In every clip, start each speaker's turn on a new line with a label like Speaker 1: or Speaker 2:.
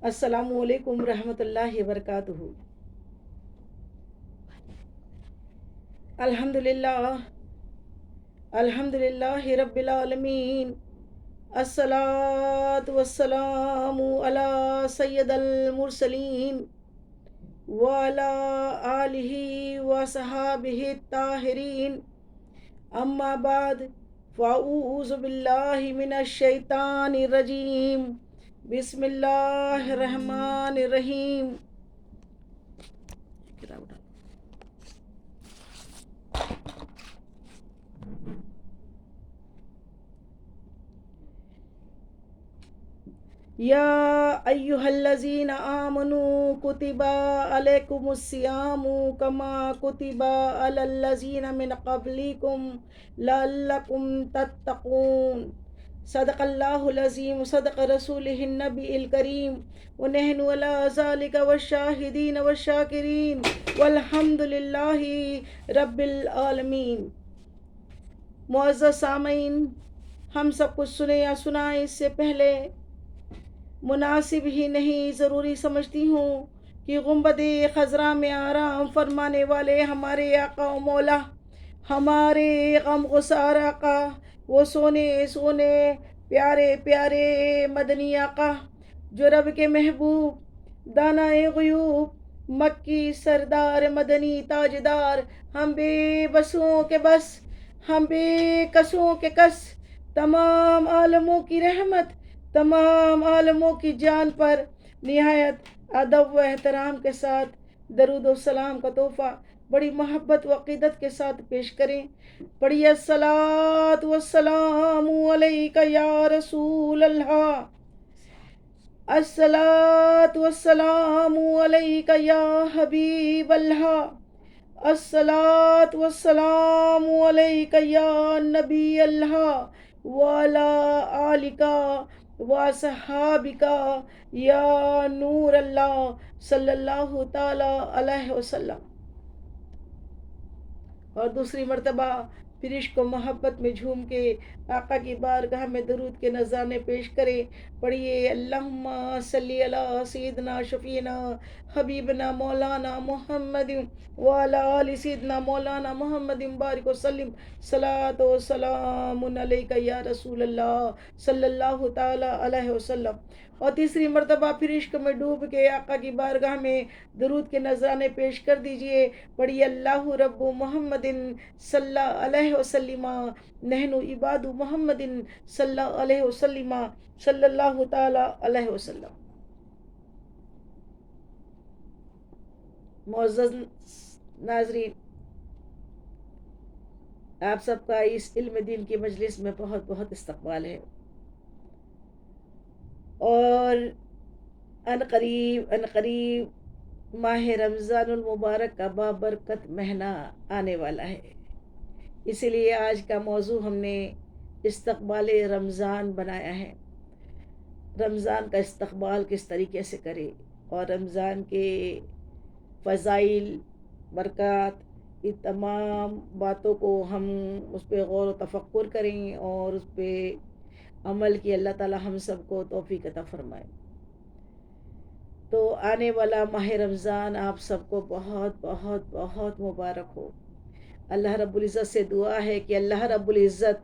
Speaker 1: السلام علیکم ورحمۃ اللہ وبرکاتہ۔ الحمد للہ رب العالمین، الصلاۃ والسلام علی سید المرسلین وعلی آلہ وصحابہ الطاہرین، اما بعد فاعوذ باللہ من الشیطان الرجیم، بسم اللہ الرحمن الرحیم۔ یا ایہا الذین آمنوا کتب علیکم الصیام کما کتب علی الذین من قبلکم لعلکم تتقون۔ صدق اللہ العظیم، صدق رسولہ النبی الکریم، ونحن علی ذلک والشاہدین والشاکرین والحمد للہ رب العالمین۔ معزز سامعین، ہم سب کچھ سنے یا سنائیں اس سے پہلے مناسب ہی نہیں ضروری سمجھتی ہوں کہ گنبد خضرا میں آرام فرمانے والے ہمارے آقا و مولا، ہمارے غم گسار آقا، وہ سونے سونے پیارے پیارے مدنی آقا، جو رب کے محبوب، دانا غیوب، مکی سردار، مدنی تاجدار، ہم بے بسوں کے بس، ہم بے کسوں کے کس، تمام عالموں کی رحمت، تمام عالموں کی جان پر نہایت ادب و احترام کے ساتھ درود و سلام کا تحفہ بڑی محبت و عقیدت کے ساتھ پیش کریں۔ پڑھیے الصلاۃ والسلام علیک یا رسول اللہ، الصلاۃ والسلام علیک یا حبیب اللہ، الصلاۃ والسلام علیک یا نبی اللہ، وعلی آلک وصحابک یا نور اللہ، صلی اللہ تعالی علیہ وسلم۔ اور دوسری مرتبہ پھر عشق و محبت میں جھوم کے آقا کی بارگاہ میں درود کے نذرانے پیش کرے۔ پڑھیے اللہم صلی علی سیدنا شفیعنا حبیبنا مولانا محمد وعلی آل سیدنا مولانا محمد بارک وسلم، صلاۃ و سلام علیک یا رسول اللہ، صلی اللہ تعالی علیہ وسلم۔ اور تیسری مرتبہ پھر عشق میں ڈوب کے آقا کی بارگاہ میں درود کے نذرانے پیش کر دیجئے۔ پڑھیے اللہ رب محمد صلی اللہ علیہ وسلم، نحن عباد محمد صلی اللہ علیہ وسلم، صلی اللہ تعالی علیہ وسلم۔ معزز ناظرین، آپ سب کا اس علم دین کی مجلس میں بہت بہت استقبال ہے، اور ان قریب ماہ رمضان المبارک کا بابرکت مہینہ آنے والا ہے، اسی لیے آج کا موضوع ہم نے استقبال رمضان بنایا ہے۔ رمضان کا استقبال کس طریقے سے کرے، اور رمضان کے فضائل، برکات، یہ تمام باتوں کو ہم اس پہ غور و تفکر کریں اور اس پہ عمل کی اللہ تعالی ہم سب کو توفیق عطا فرمائے۔ تو آنے والا ماہ رمضان آپ سب کو بہت بہت بہت مبارک ہو۔ اللہ رب العزت سے دعا ہے کہ اللہ رب العزت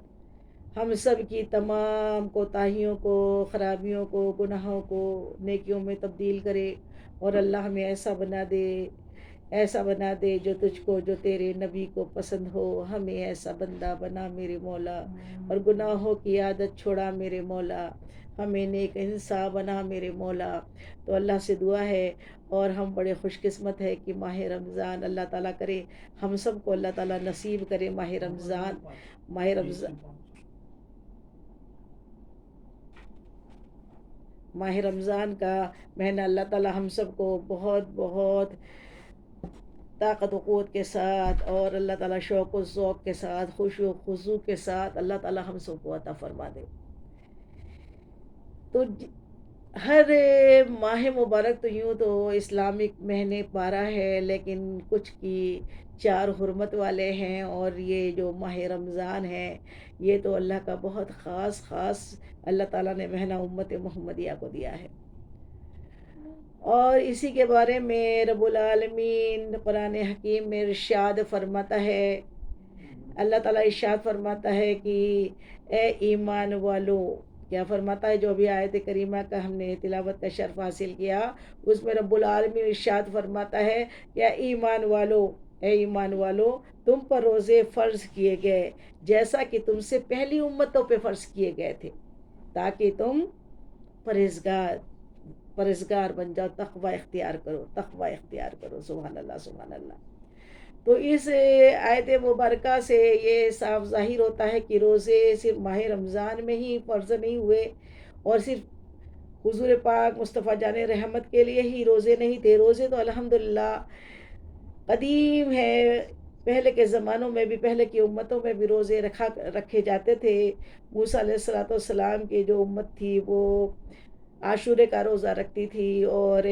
Speaker 1: ہم سب کی تمام کوتاہیوں کو، خرابیوں کو، گناہوں کو نیکیوں میں تبدیل کرے، اور اللہ ہمیں ایسا بنا دے جو تجھ کو، جو تیرے نبی کو پسند ہو۔ ہمیں ایسا بندہ بنا میرے مولا، اور گناہوں کی عادت چھوڑا میرے مولا، ہمیں نیک انسان بنا میرے مولا۔ تو اللہ سے دعا ہے، اور ہم بڑے خوش قسمت ہے کہ ماہ رمضان اللہ تعالیٰ کرے ہم سب کو اللہ تعالیٰ نصیب کرے ماہ رمضان کا مہینہ اللہ تعالیٰ ہم سب کو بہت بہت طاقت و قوت کے ساتھ، اور اللہ تعالیٰ شوق و ذوق کے ساتھ، خوش و خضوع کے ساتھ اللہ تعالیٰ ہم سب کو عطا فرما دے۔ تو ہر ماہ مبارک تو یوں تو اسلامک مہینے 12 ہے، لیکن کچھ کی 4 حرمت والے ہیں، اور یہ جو ماہ رمضان ہے یہ تو اللہ کا بہت خاص اللہ تعالیٰ نے مہینہ امت محمدیہ کو دیا ہے۔ اور اسی کے بارے میں رب العالمین قرآن حکیم میں ارشاد فرماتا ہے، اللہ تعالیٰ ارشاد فرماتا ہے کہ اے ایمان والو، کیا فرماتا ہے؟ جو ابھی آیت کریمہ کا ہم نے تلاوت کا شرف حاصل کیا، اس میں رب العالمین ارشاد فرماتا ہے کہ اے ایمان والو، اے ایمان والو، تم پر روزے فرض کیے گئے جیسا کہ تم سے پہلی امتوں پہ فرض کیے گئے تھے، تاکہ تم پرہیزگار پرہیزگار بن جاؤ، تقوی اختیار کرو، تقوی اختیار کرو۔ سبحان اللہ، سبحان اللہ۔ تو اس آیت مبارکہ سے یہ صاف ظاہر ہوتا ہے کہ روزے صرف ماہ رمضان میں ہی فرض نہیں ہوئے، اور صرف حضور پاک مصطفیٰ جان رحمت کے لیے ہی روزے نہیں تھے۔ روزے تو الحمدللہ قدیم ہے، پہلے کے زمانوں میں بھی، پہلے کی امتوں میں بھی روزے رکھے جاتے تھے۔ موسیٰ علیہ السلام کی جو امت تھی وہ عاشورے کا روزہ رکھتی تھی، اور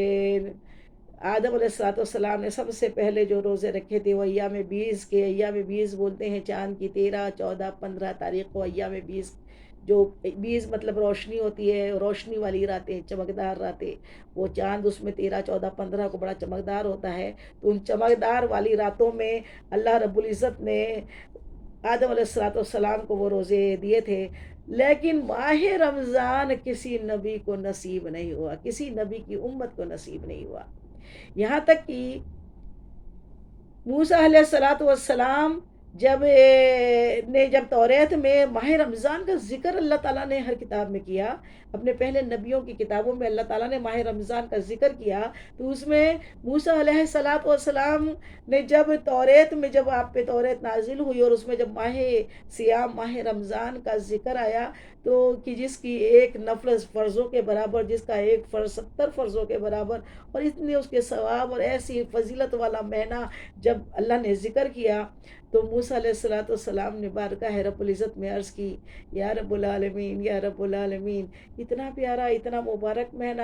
Speaker 1: آدم علیہ السلام نے سب سے پہلے جو روزے رکھے تھے وہ ایام 20 کے، ایام 20 بولتے ہیں چاند کی 13، 14، 15 تاریخ کو ایام 20، جو 20 مطلب روشنی ہوتی ہے، روشنی والی راتیں، چمکدار راتیں، وہ چاند اس میں 13، 14، 15 کو بڑا چمکدار ہوتا ہے۔ تو ان چمکدار والی راتوں میں اللہ رب العزت نے آدم علیہ السلام کو وہ روزے دیے تھے، لیکن ماہ رمضان کسی نبی کو نصیب نہیں ہوا، کسی نبی کی امت کو نصیب نہیں ہوا۔ یہاں تک کہ موسیٰ علیہ السلام جب توریت میں ماہ رمضان کا ذکر اللہ تعالیٰ نے ہر کتاب میں کیا، اپنے پہلے نبیوں کی کتابوں میں اللہ تعالیٰ نے ماہ رمضان کا ذکر کیا، تو اس میں موسیٰ علیہ السلام نے جب توریت میں، جب آپ پہ توریت نازل ہوئی اور اس میں جب ماہ سیام، ماہ رمضان کا ذکر آیا، تو کہ جس کی ایک نفل فرضوں کے برابر، جس کا ایک فرض 70 فرضوں کے برابر، اور اتنے اس کے ثواب اور ایسی فضیلت والا مہینہ جب اللہ نے ذکر کیا، تو موسیٰ علیہ السلام نے بارگاہ رب العزت میں عرض کی، یا رب العالمین، یا رب العالمین، اتنا پیارا، اتنا مبارک مہینہ،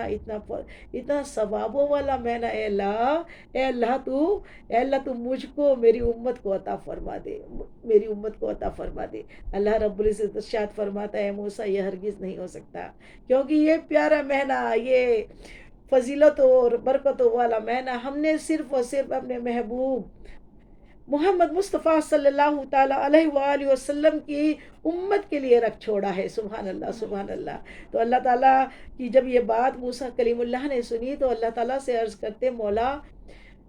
Speaker 1: اتنا ثوابوں والا مہینہ، اے اللہ، اے اللہ اے اللہ تو مجھ کو، میری امت کو عطا فرما دے، میری امت کو عطا فرما دے۔ اللہ رب العزت ارشاد فرماتا ہے، موسیٰ یہ ہرگز نہیں ہو سکتا، کیونکہ یہ پیارا مہینہ، یہ فضیلتوں اور برکتوں والا مہینہ ہم نے صرف اور صرف اپنے محبوب محمد مصطفیٰ صلی اللہ تعالیٰ علیہ وآلہ وسلم کی امت کے لیے رکھ چھوڑا ہے۔ سبحان اللہ، سبحان اللہ۔ تو اللہ تعالیٰ کی جب یہ بات موسیٰ کلیم اللہ نے سنی، تو اللہ تعالیٰ سے عرض کرتے، مولا،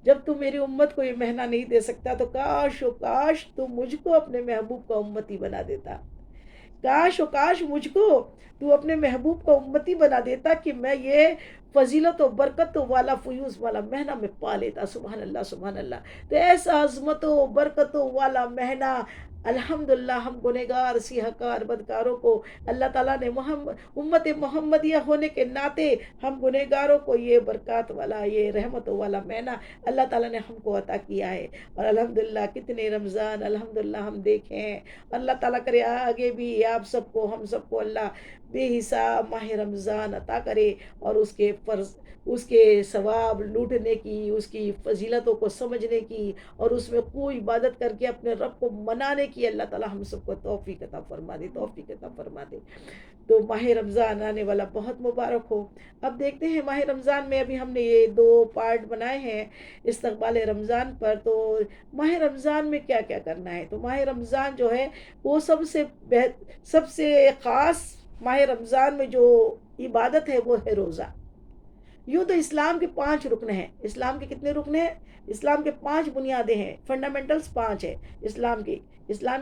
Speaker 1: جب تو میری امت کو یہ مہینہ نہیں دے سکتا، تو کاش و کاش تو مجھ کو اپنے محبوب کا امتی بنا دیتا، کاش و کاش مجھ کو تو اپنے محبوب کا امتی بنا دیتا، کہ میں یہ فضیلت و برکت والا، فیوز والا مہینہ میں پا لیتا۔ سبحان اللہ، سبحان اللہ۔ تو ایسا عظمت و برکتوں والا مہینہ الحمدللہ ہم گنہگار، سیاہکار، بدکاروں کو اللہ تعالیٰ نے امت محمدیہ ہونے کے ناطے ہم گنہگاروں کو یہ برکات والا، یہ رحمتوں والا مہینہ اللہ تعالیٰ نے ہم کو عطا کیا ہے۔ اور الحمدللہ کتنے رمضان الحمدللہ ہم دیکھے ہیں۔ اللہ تعالیٰ کرے آگے بھی آپ سب کو، ہم سب کو اللہ بے حساب ماہ رمضان عطا کرے، اور اس کے فرض، اس کے ثواب لوٹنے کی، اس کی فضیلتوں کو سمجھنے کی، اور اس میں کوئی عبادت کر کے اپنے رب کو منانے کی اللہ تعالیٰ ہم سب کو توفیق عطا فرما دے، توفیق عطا فرما دے۔ تو ماہ رمضان آنے والا بہت مبارک ہو۔ اب دیکھتے ہیں ماہ رمضان میں، ابھی ہم نے یہ 2 پارٹ بنائے ہیں استقبال رمضان پر، تو ماہ رمضان میں کیا کیا کرنا ہے؟ تو ماہ رمضان جو ہے وہ سب سے خاص ماہ رمضان میں جو عبادت ہے وہ ہے روزہ۔ یوں تو اسلام کے 5 رکن ہیں۔ اسلام کے کتنے رکن ہیں؟ اسلام کے 5 بنیادیں ہیں، فنڈامنٹلز 5 ہیں اسلام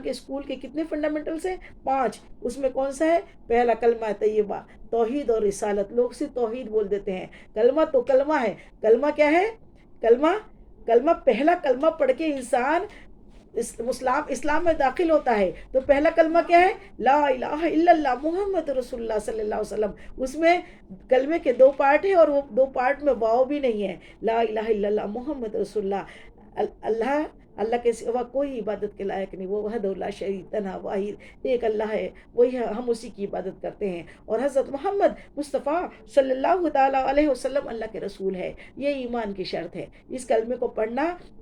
Speaker 1: کے اسکول کے کتنے فنڈامنٹلز ہیں؟ 5۔ اس میں کون سا ہے؟ پہلا کلمہ طیبہ، توحید اور رسالت۔ لوگ صرف توحید بول دیتے ہیں، کلمہ تو کلمہ ہے۔ کلمہ کیا ہے؟ کلمہ پہلا کلمہ پڑھ کے انسان اسلام میں داخل ہوتا ہے۔ تو پہلا کلمہ کیا ہے؟ لا الہ الا اللہ محمد رسول اللہ صلی اللہ علیہ وسلم۔ اس میں کلمے کے 2 پارٹ ہیں، اور وہ 2 پارٹ میں واو بھی نہیں ہے۔ لا الہ الا اللہ محمد رسول اللہ، اللہ اللہ کے سوا کوئی عبادت کے لائق نہیں، وہ وحدہ لا شریک تنہا واحد ایک اللہ ہے، وہی ہم اسی کی عبادت کرتے ہیں، اور حضرت محمد مصطفیٰ صلی اللہ تعالیٰ علیہ وسلم اللہ کے رسول ہے۔ یہ ایمان کی شرط ہے۔ اس کلمے کو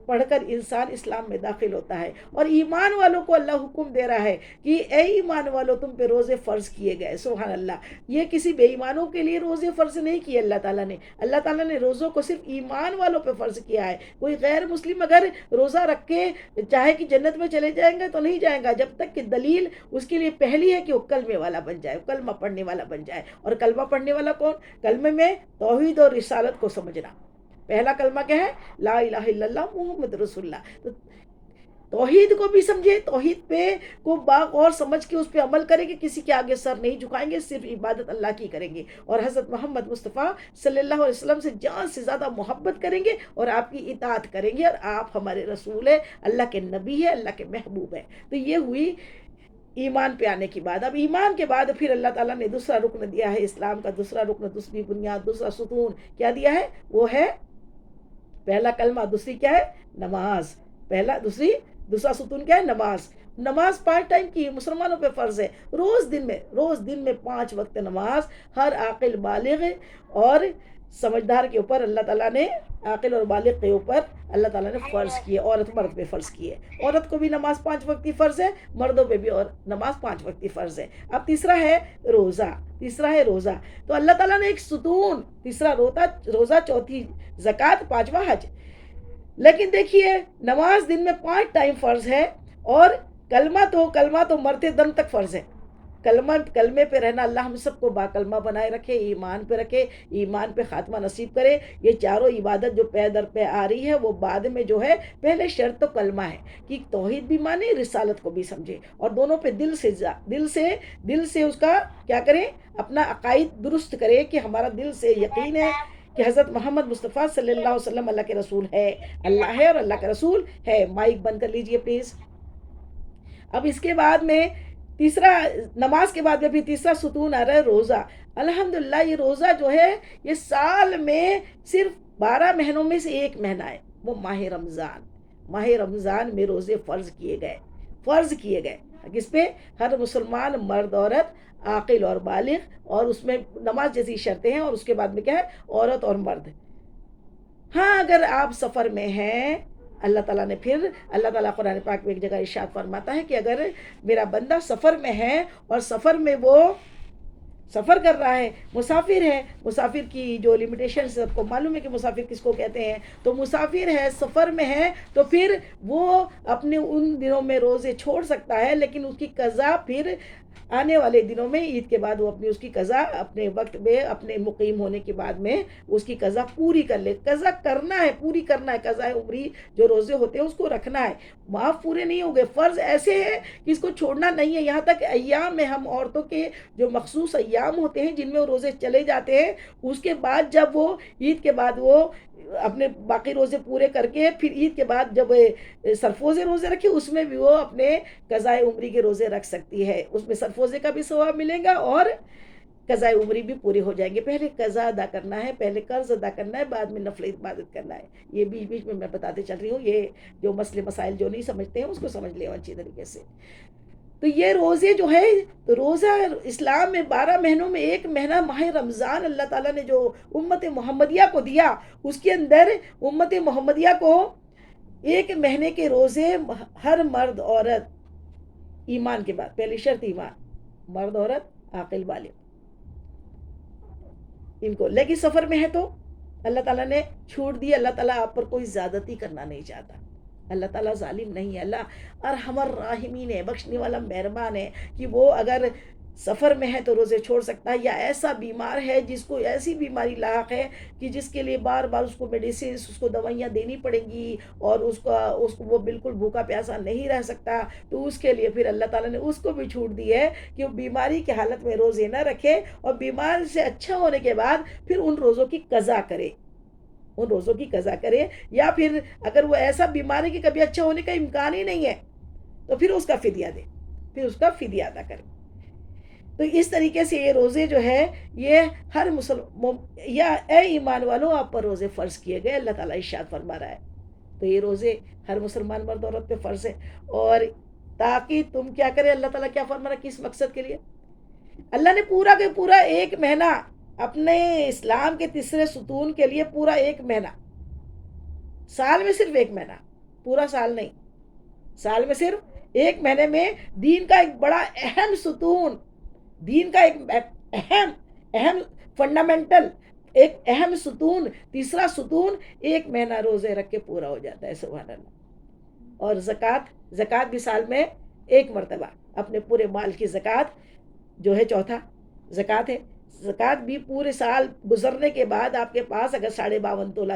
Speaker 1: پڑھ کر انسان اسلام میں داخل ہوتا ہے، اور ایمان والوں کو اللہ حکم دے رہا ہے کہ اے ایمان والوں تم پہ روزے فرض کیے گئے۔ سبحان اللہ، یہ کسی بے ایمانوں کے لیے روزے فرض نہیں کیے اللہ تعالیٰ نے، اللہ تعالیٰ نے روزوں کو صرف ایمان والوں پہ فرض کیا ہے۔ کوئی غیر مسلم اگر روزہ رکھ کے چاہے کہ جنت میں چلے جائیں گے تو نہیں جائیں گا، جب تک کہ دلیل اس کے لیے پہلی ہے کہ وہ کلمے والا بن جائے، کلمہ پڑھنے والا بن جائے۔ اور کلمہ پڑھنے والا کون؟ کلمے میں توحید اور رسالت کو سمجھنا۔ پہلا کلمہ کیا ہے؟ لا الہ الا اللہ محمد رسول اللہ۔ تو توحید کو بھی سمجھے، توحید پہ کو اور سمجھ کے اس پہ عمل کریں گے، کسی کے آگے سر نہیں جھکائیں گے، صرف عبادت اللہ کی کریں گے، اور حضرت محمد مصطفیٰ صلی اللہ علیہ وسلم سے جان سے زیادہ محبت کریں گے، اور آپ کی اطاعت کریں گے، اور آپ ہمارے رسول ہیں، اللہ کے نبی ہے، اللہ کے محبوب ہیں۔ تو یہ ہوئی ایمان پہ آنے کی بات۔ اب ایمان کے بعد پھر اللہ تعالیٰ نے دوسرا رکن دیا ہے، اسلام کا دوسرا رکن، دوسری بنیاد، دوسرا ستون کیا دیا ہے؟ وہ ہے پہلا کلمہ، دوسری کیا ہے؟ نماز۔ دوسرا ستون کیا ہے؟ نماز۔ نماز 5 ٹائم کی مسلمانوں پہ فرض ہے، روز دن میں 5 وقت نماز ہر عاقل بالغ اور سمجھدار کے اوپر اللہ تعالیٰ نے، عاقل اور بالغ کے اوپر اللہ تعالیٰ نے فرض کیے، عورت مرد پہ فرض کیے۔ عورت کو بھی نماز 5 وقت کی فرض ہے، مردوں پہ بھی اور نماز 5 وقت کی فرض ہے۔ اب تیسرا ہے روزہ۔ تو اللہ تعالیٰ نے ایک ستون، تیسرا روزہ، چوتھی زکوٰۃ، 5واں حج۔ لیکن دیکھیے نماز دن میں 5 ٹائم فرض ہے، اور کلمہ تو مرتے دم تک فرض ہے۔ کلمے پہ رہنا، اللہ ہم سب کو با کلمہ بنائے رکھے، ایمان پہ رکھے، ایمان پہ خاتمہ نصیب کرے۔ یہ چاروں عبادت جو پے در پہ آ رہی ہے وہ بعد میں جو ہے، پہلے شرط تو کلمہ ہے کہ توحید بھی مانے، رسالت کو بھی سمجھے، اور دونوں پہ دل سے اس کا کیا کریں؟ اپنا عقائد درست کرے کہ ہمارا دل سے یقین ہے کہ حضرت محمد مصطفیٰ صلی اللہ علیہ وسلم اللہ کے رسول ہے، اللہ ہے اور اللہ کا رسول ہے۔ مائک بند کر لیجئے پلیز۔ اب اس کے بعد میں نماز کے بعد میں بھی تیسرا ستون آ رہا ہے روزہ۔ الحمدللہ یہ روزہ جو ہے یہ سال میں صرف 12 مہینوں میں سے ایک مہینہ ہے، وہ ماہ رمضان میں روزے فرض کیے گئے کس پہ؟ ہر مسلمان مرد عورت، عاقل اور بالغ، اور اس میں نماز جیسی شرطیں ہیں، اور اس کے بعد میں کیا ہے؟ عورت اور مرد۔ ہاں اگر آپ سفر میں ہیں، اللہ تعالیٰ قرآن پاک میں ایک جگہ ارشاد فرماتا ہے کہ اگر میرا بندہ سفر میں ہے، اور سفر میں وہ سفر کر رہا ہے، مسافر کی جو لیمیٹیشن سب کو معلوم ہے کہ مسافر کس کو کہتے ہیں، تو مسافر ہے، سفر میں ہے، تو پھر وہ اپنے ان دنوں میں روزے چھوڑ سکتا ہے، لیکن اس کی قضا پھر آنے والے دنوں میں، عید کے بعد وہ اس کی قضا اپنے وقت میں، اپنے مقیم ہونے کے بعد میں اس کی قضا پوری کر لے۔ قضا کرنا ہے، پوری کرنا ہے، قضا عمری جو روزے ہوتے ہیں اس کو رکھنا ہے، معاف پورے نہیں ہوں گے۔ فرض ایسے ہے کہ اس کو چھوڑنا نہیں ہے، یہاں تک ایام میں ہم عورتوں کے جو مخصوص ایام ہوتے ہیں جن میں وہ روزے چلے جاتے ہیں، اس کے بعد جب وہ عید کے بعد وہ اپنے باقی روزے پورے کر کے پھر عید کے بعد جب سرفوزے روزے رکھے، اس میں بھی وہ اپنے قضائے عمری کے روزے رکھ سکتی ہے، اس میں سرفوزے کا بھی ثواب ملے گا اور قضائے عمری بھی پورے ہو جائیں گے۔ پہلے قضا ادا کرنا ہے، پہلے قرض ادا کرنا ہے، بعد میں نفل عبادت کرنا ہے۔ یہ بیچ میں بتاتے چل رہی ہوں، یہ جو مسئلے مسائل جو نہیں سمجھتے ہیں اس کو سمجھ لیں اچھی طریقے سے۔ تو یہ روزے جو ہے، تو روزہ اسلام میں 12 مہینوں میں ایک مہینہ ماہ رمضان اللہ تعالیٰ نے جو امت محمدیہ کو دیا، اس کے اندر امت محمدیہ کو ایک مہینے کے روزے ہر مرد عورت، ایمان کے بعد پہلی شرط ایمان، مرد عورت عاقل بالغ، ان کو، لیکن سفر میں ہے تو اللہ تعالیٰ نے چھوٹ دی۔ اللہ تعالیٰ آپ پر کوئی زیادتی کرنا نہیں چاہتا، اللہ تعالیٰ ظالم نہیں ہے، اللہ ارحم الراحمین ہے، بخشنے والا مہربان ہے، کہ وہ اگر سفر میں ہے تو روزے چھوڑ سکتا ہے، یا ایسا بیمار ہے جس کو ایسی بیماری لاحق ہے کہ جس کے لیے بار بار اس کو میڈیسنز، اس کو دوائیاں دینی پڑیں گی، اور اس کو وہ بالکل بھوکا پیاسا نہیں رہ سکتا، تو اس کے لیے پھر اللہ تعالیٰ نے اس کو بھی چھوٹ دی ہے کہ وہ بیماری کی حالت میں روزے نہ رکھے، اور بیمار سے اچھا ہونے کے بعد پھر ان روزوں کی قضا کرے، یا پھر اگر وہ ایسا بیمار ہے کہ کبھی اچھا ہونے کا امکان ہی نہیں ہے تو پھر اس کا فدیہ دے، پھر اس کا فدیہ ادا کرے۔ تو اس طریقے سے یہ روزے جو ہے یہ ہر مسلمان، یا اے ایمان والوں آپ پر روزے فرض کیے گئے، اللہ تعالیٰ ارشاد فرما رہا ہے تو یہ روزے ہر مسلمان مرد عورت پہ فرض ہے. اور تاکہ تم کیا کرے, اللہ تعالیٰ کیا فرما رہا, کس مقصد کے لیے اللہ نے پورا کے پورا ایک مہینہ اپنے اسلام کے تیسرے ستون کے لیے, پورا ایک مہینہ, سال میں صرف ایک مہینہ, پورا سال نہیں, سال میں صرف ایک مہینے میں دین کا ایک بڑا اہم ستون, دین کا ایک اہم فنڈامنٹل, ایک اہم ستون, تیسرا ستون ایک مہینہ روزے رکھ کے پورا ہو جاتا ہے. سبحان اللہ. اور زکوٰۃ بھی سال میں ایک مرتبہ, اپنے پورے مال کی زکوٰۃ جو ہے چوتھا زکوٰۃ ہے. زکوٰۃ بھی پورے سال گزرنے کے بعد آپ کے پاس اگر 52.5 تولہ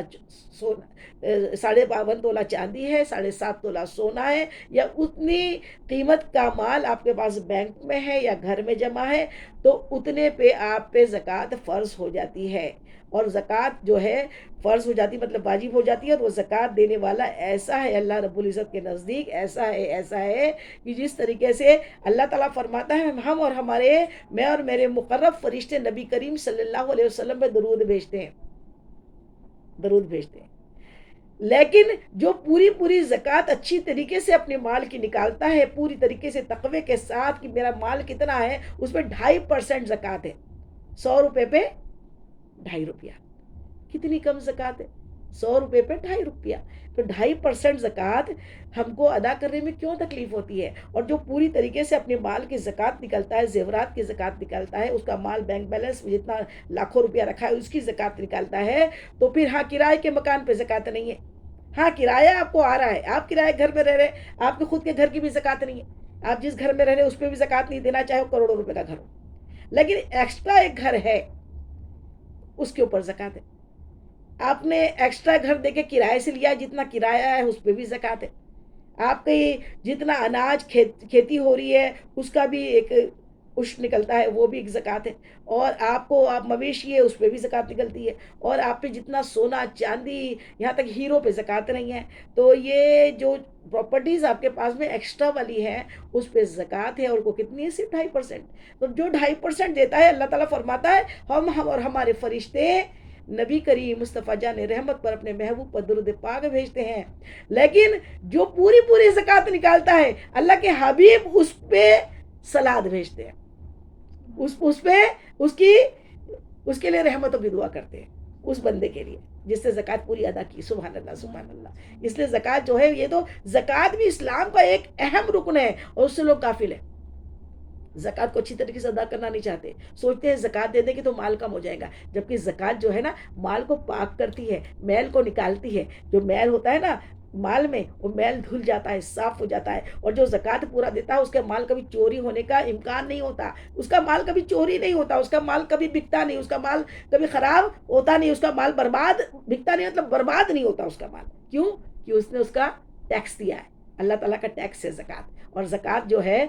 Speaker 1: سونا, 52.5 تولہ چاندی ہے, 7.5 تولہ سونا ہے, یا اتنی قیمت کا مال آپ کے پاس بینک میں ہے یا گھر میں جمع ہے, تو اتنے پہ آپ پہ زکوٰۃ فرض ہو جاتی ہے. اور زکوٰۃ جو ہے فرض ہو جاتی مطلب واجب ہو جاتی ہے. تو وہ زکوٰۃ دینے والا ایسا ہے اللہ رب العزت کے نزدیک, ایسا ہے کہ جس طریقے سے اللہ تعالیٰ فرماتا ہے ہم اور میں اور میرے مقرب فرشتے نبی کریم صلی اللہ علیہ وسلم پہ درود بھیجتے ہیں. لیکن جو پوری زکوٰۃ اچھی طریقے سے اپنے مال کی نکالتا ہے, پوری طریقے سے تقوی کے ساتھ کہ میرا مال کتنا ہے, اس پہ 2.5% زکوٰۃ ہے. 100 روپے پہ 2.5 روپیہ, کتنی کم زکوٰۃ ہے, 100 روپے پہ 2.5 روپیہ. تو 2.5% زکوٰۃ ہم کو ادا کرنے میں کیوں تکلیف ہوتی ہے؟ اور جو پوری طریقے سے اپنے مال کی زکوٰۃ نکالتا ہے, زیورات کی زکوٰۃ نکالتا ہے, اس کا مال بینک بیلنس جتنا لاکھوں روپیہ رکھا ہے اس کی زکوٰۃ نکالتا ہے, تو پھر ہاں کرائے کے مکان پہ زکوٰۃ نہیں ہے, ہاں کرایہ آپ کو آ رہا ہے, آپ کرایہ گھر میں رہ رہے, آپ کے خود کے گھر کی بھی زکوٰۃ نہیں ہے, آپ جس گھر میں رہ رہے اس پہ بھی زکوٰۃ نہیں دینا, چاہے وہ کروڑوں روپے کا گھر ہو. لیکن ایکسٹرا ایک گھر ہے اس کے اوپر زکوٰۃ ہے. آپ نے ایکسٹرا گھر دے کے کرائے سے لیا, جتنا کرایہ ہے اس پہ بھی زکوٰۃ ہے. آپ کی جتنا اناج کھیتی ہو رہی ہے اس کا بھی ایک عشر نکلتا ہے, وہ بھی ایک زکوٰۃ ہے. اور آپ مویشی ہے اس پہ بھی زکوٰۃ نکلتی ہے. اور آپ پہ جتنا سونا چاندی, یہاں تک ہیروں پہ زکوٰۃ نہیں ہے. تو یہ جو پراپرٹیز آپ کے پاس میں ایکسٹرا والی ہیں اس پہ زکوٰۃ ہے, اور کو کتنی ہے, صرف 2.5%. تو جو 2.5% دیتا ہے اللہ تعالیٰ فرماتا ہے ہم اور ہمارے فرشتے نبی کریم مصطفیٰ جان رحمت پر اپنے محبوب پر درود پاک بھیجتے ہیں. لیکن جو پوری زکوٰۃ نکالتا ہے اللہ کے حبیب اس پہ سلاد بھیجتے ہیں, اس پہ اس کے لیے رحمتوں کی دعا کرتے ہیں, اس بندے کے لیے جس سے زکوٰۃ پوری ادا کی. سبحان اللہ سبحان اللہ. اس لیے زکوٰۃ جو ہے, یہ تو زکوٰۃ بھی اسلام کا ایک اہم رکن ہے, اور اس سے لوگ غافل ہیں. زکوٰۃ کو اچھی طریقے سے ادا کرنا نہیں چاہتے, سوچتے ہیں زکوٰۃ دے دیں گے تو مال کم ہو جائے گا. جبکہ زکوٰۃ جو ہے نا مال کو پاک کرتی ہے, میل کو نکالتی ہے. جو میل ہوتا ہے نا مال میں, وہ میل دھل جاتا ہے, صاف ہو جاتا ہے. اور جو زکوٰۃ پورا دیتا ہے اس کا مال کبھی چوری ہونے کا امکان نہیں ہوتا, اس کا مال کبھی چوری نہیں ہوتا, اس کا مال کبھی بکتا نہیں, اس کا مال کبھی خراب ہوتا نہیں, اس کا مال بکتا نہیں مطلب برباد نہیں ہوتا اس کا مال. کیوں؟ کہ اس نے اس کا ٹیکس دیا ہے, اللہ تعالیٰ کا ٹیکس ہے زکوٰۃ. اور زکوٰۃ جو ہے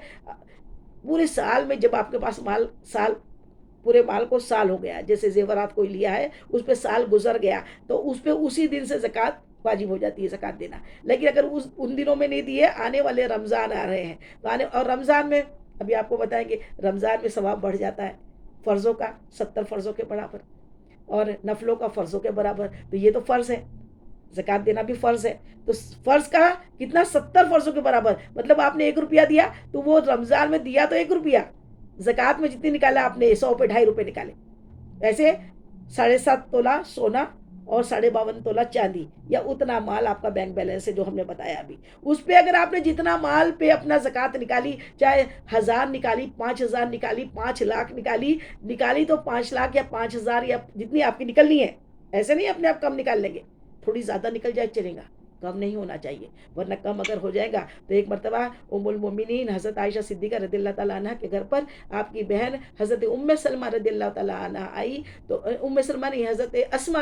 Speaker 1: پورے سال میں, جب آپ کے پاس پورے مال کو سال ہو گیا, جیسے زیورات کوئی لیا ہے اس پہ سال گزر گیا, تو اس پہ اسی دن سے زکوٰۃ واجب ہو جاتی ہے زکوٰۃ دینا. لیکن اگر ان دنوں میں نہیں دیے, آنے والے رمضان آ رہے ہیں تو اور رمضان میں ابھی آپ کو بتائیں گے رمضان میں ثواب بڑھ جاتا ہے فرضوں کا 70 فرضوں کے برابر, اور نفلوں کا فرضوں کے برابر. تو یہ تو فرض ہے, زکوٰۃ دینا بھی فرض ہے. تو فرض کا کتنا, 70 فرضوں کے برابر. مطلب آپ نے 1 روپیہ دیا تو وہ رمضان میں دیا تو 1 روپیہ, زکوٰۃ میں جتنی نکالا آپ نے 100 پہ 2.5 روپے نکالے. ایسے 7.5 تولہ سونا اور 52.5 تولہ چاندی, یا اتنا مال آپ کا بینک بیلنس ہے جو ہم نے بتایا ابھی. اس پہ اگر آپ نے جتنا مال پہ اپنا زکوٰۃ نکالی, چاہے 1000 نکالی, 5000 نکالی, 5 لاکھ نکالی تو 5 لاکھ یا 5000 یا جتنی آپ کی نکلنی ہے, ایسے نہیں اپنے آپ کم نکال لیں گے. تھوڑی زیادہ نکل جائے چلے گا, کم نہیں ہونا چاہیے, ورنہ کم اگر ہو جائے گا تو ایک مرتبہ ام المومنین حضرت عائشہ صدیقہ رضی اللہ تعالیٰ عنہ کے گھر پر آپ کی بہن حضرت ام سلمہ رضی اللہ تعالیٰ عنہ آئی. تو ام سلمہ نہیں, حضرت اسماء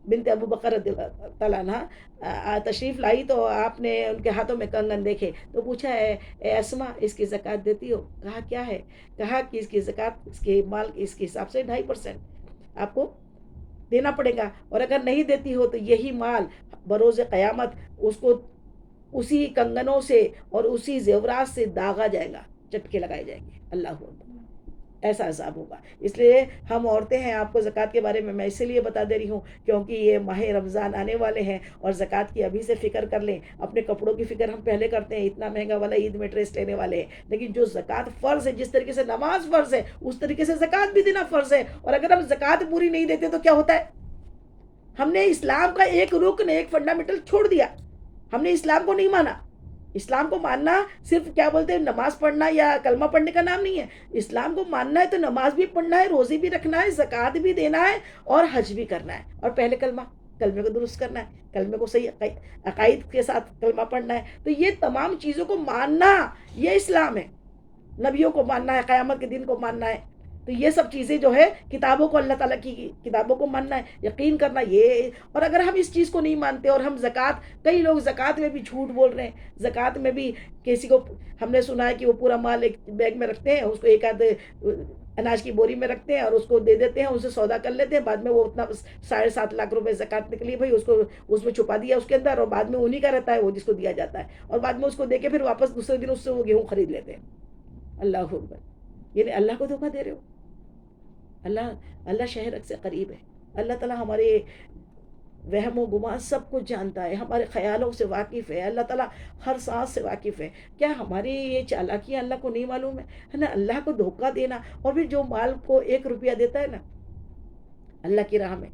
Speaker 1: بنت ابو بکر رضی اللہ تعالیٰ عنہ تشریف لائی. تو آپ نے ان کے ہاتھوں میں کنگن دیکھے تو پوچھا, اے اسماء اس کی زکوٰۃ دیتی ہو؟ کہا کیا ہے؟ کہا کہ اس کی زکوٰۃ اس کے مال اس کے حساب سے 2.5% آپ کو دینا پڑے گا, اور اگر نہیں دیتی ہو تو یہی مال بروز قیامت اس کو اسی کنگنوں سے اور اسی زیورات سے داغا جائے گا, چٹکے لگائے جائیں گے. اللہ اکبر. ایسا حساب ہوگا. اس لیے ہم عورتیں ہیں، آپ کو زکوٰۃ کے بارے میں اسی لیے بتا دے رہی ہوں کیونکہ یہ ماہ رمضان آنے والے ہیں، اور زکوٰۃ کی ابھی سے فکر کر لیں. اپنے کپڑوں کی فکر ہم پہلے کرتے ہیں، اتنا مہنگا والا عید میں ڈریس لینے والے ہیں، لیکن جو زکوٰۃ فرض ہے، جس طریقے سے نماز فرض ہے اس طریقے سے زکوٰۃ بھی دینا فرض ہے. اور اگر ہم زکوٰۃ پوری نہیں دیتے تو کیا ہوتا ہے؟ ہم نے اسلام کا ایک رکن، ایک فنڈامنٹل چھوڑ دیا. ہم نے اسلام کو نہیں مانا. اسلام کو ماننا صرف کیا بولتے ہیں نماز پڑھنا یا کلمہ پڑھنے کا نام نہیں ہے. اسلام کو ماننا ہے تو نماز بھی پڑھنا ہے، روزی بھی رکھنا ہے، زکوٰۃ بھی دینا ہے، اور حج بھی کرنا ہے. اور پہلے کلمے کو درست کرنا ہے، کلمے کو صحیح عقائد کے ساتھ کلمہ پڑھنا ہے. تو یہ تمام چیزوں کو ماننا، یہ اسلام ہے. نبیوں کو ماننا ہے، قیامت کے دن کو ماننا ہے. تو یہ سب چیزیں جو ہے کتابوں کو، اللہ تعالیٰ کی کتابوں کو ماننا ہے، یقین کرنا یہ. اور اگر ہم اس چیز کو نہیں مانتے اور ہم زکوٰۃ، کئی لوگ زکوٰۃ میں بھی جھوٹ بول رہے ہیں. زکوٰۃ میں بھی کسی کو ہم نے سنا ہے کہ وہ پورا مال ایک بیگ میں رکھتے ہیں، اس کو ایک آدھ اناج کی بوری میں رکھتے ہیں اور اس کو دے دیتے ہیں، اس سے سودا کر لیتے ہیں. بعد میں وہ اتنا 7.5 لاکھ روپے زکوٰۃ نکلی بھائی، اس کو اس میں چھپا دیا اس کے اندر، اور بعد میں انہیں کا رہتا ہے وہ جس کو دیا جاتا ہے، اور بعد میں اس کو دے کے پھر واپس دوسرے دن اس سے وہ گیہوں خرید لیتے ہیں. اللہ اکبر. یعنی اللہ کو دھوکہ دے رہے ہو. اللہ شہرک سے قریب ہے. اللہ تعالیٰ ہمارے وہم و گمان سب کچھ جانتا ہے، ہمارے خیالوں سے واقف ہے. اللہ تعالیٰ ہر سانس سے واقف ہے. کیا ہماری یہ چالاکیاں اللہ کو نہیں معلوم ہے نا؟ اللہ کو دھوکہ دینا. اور پھر جو مال کو 1 روپیہ دیتا ہے نا اللہ کی راہ میں،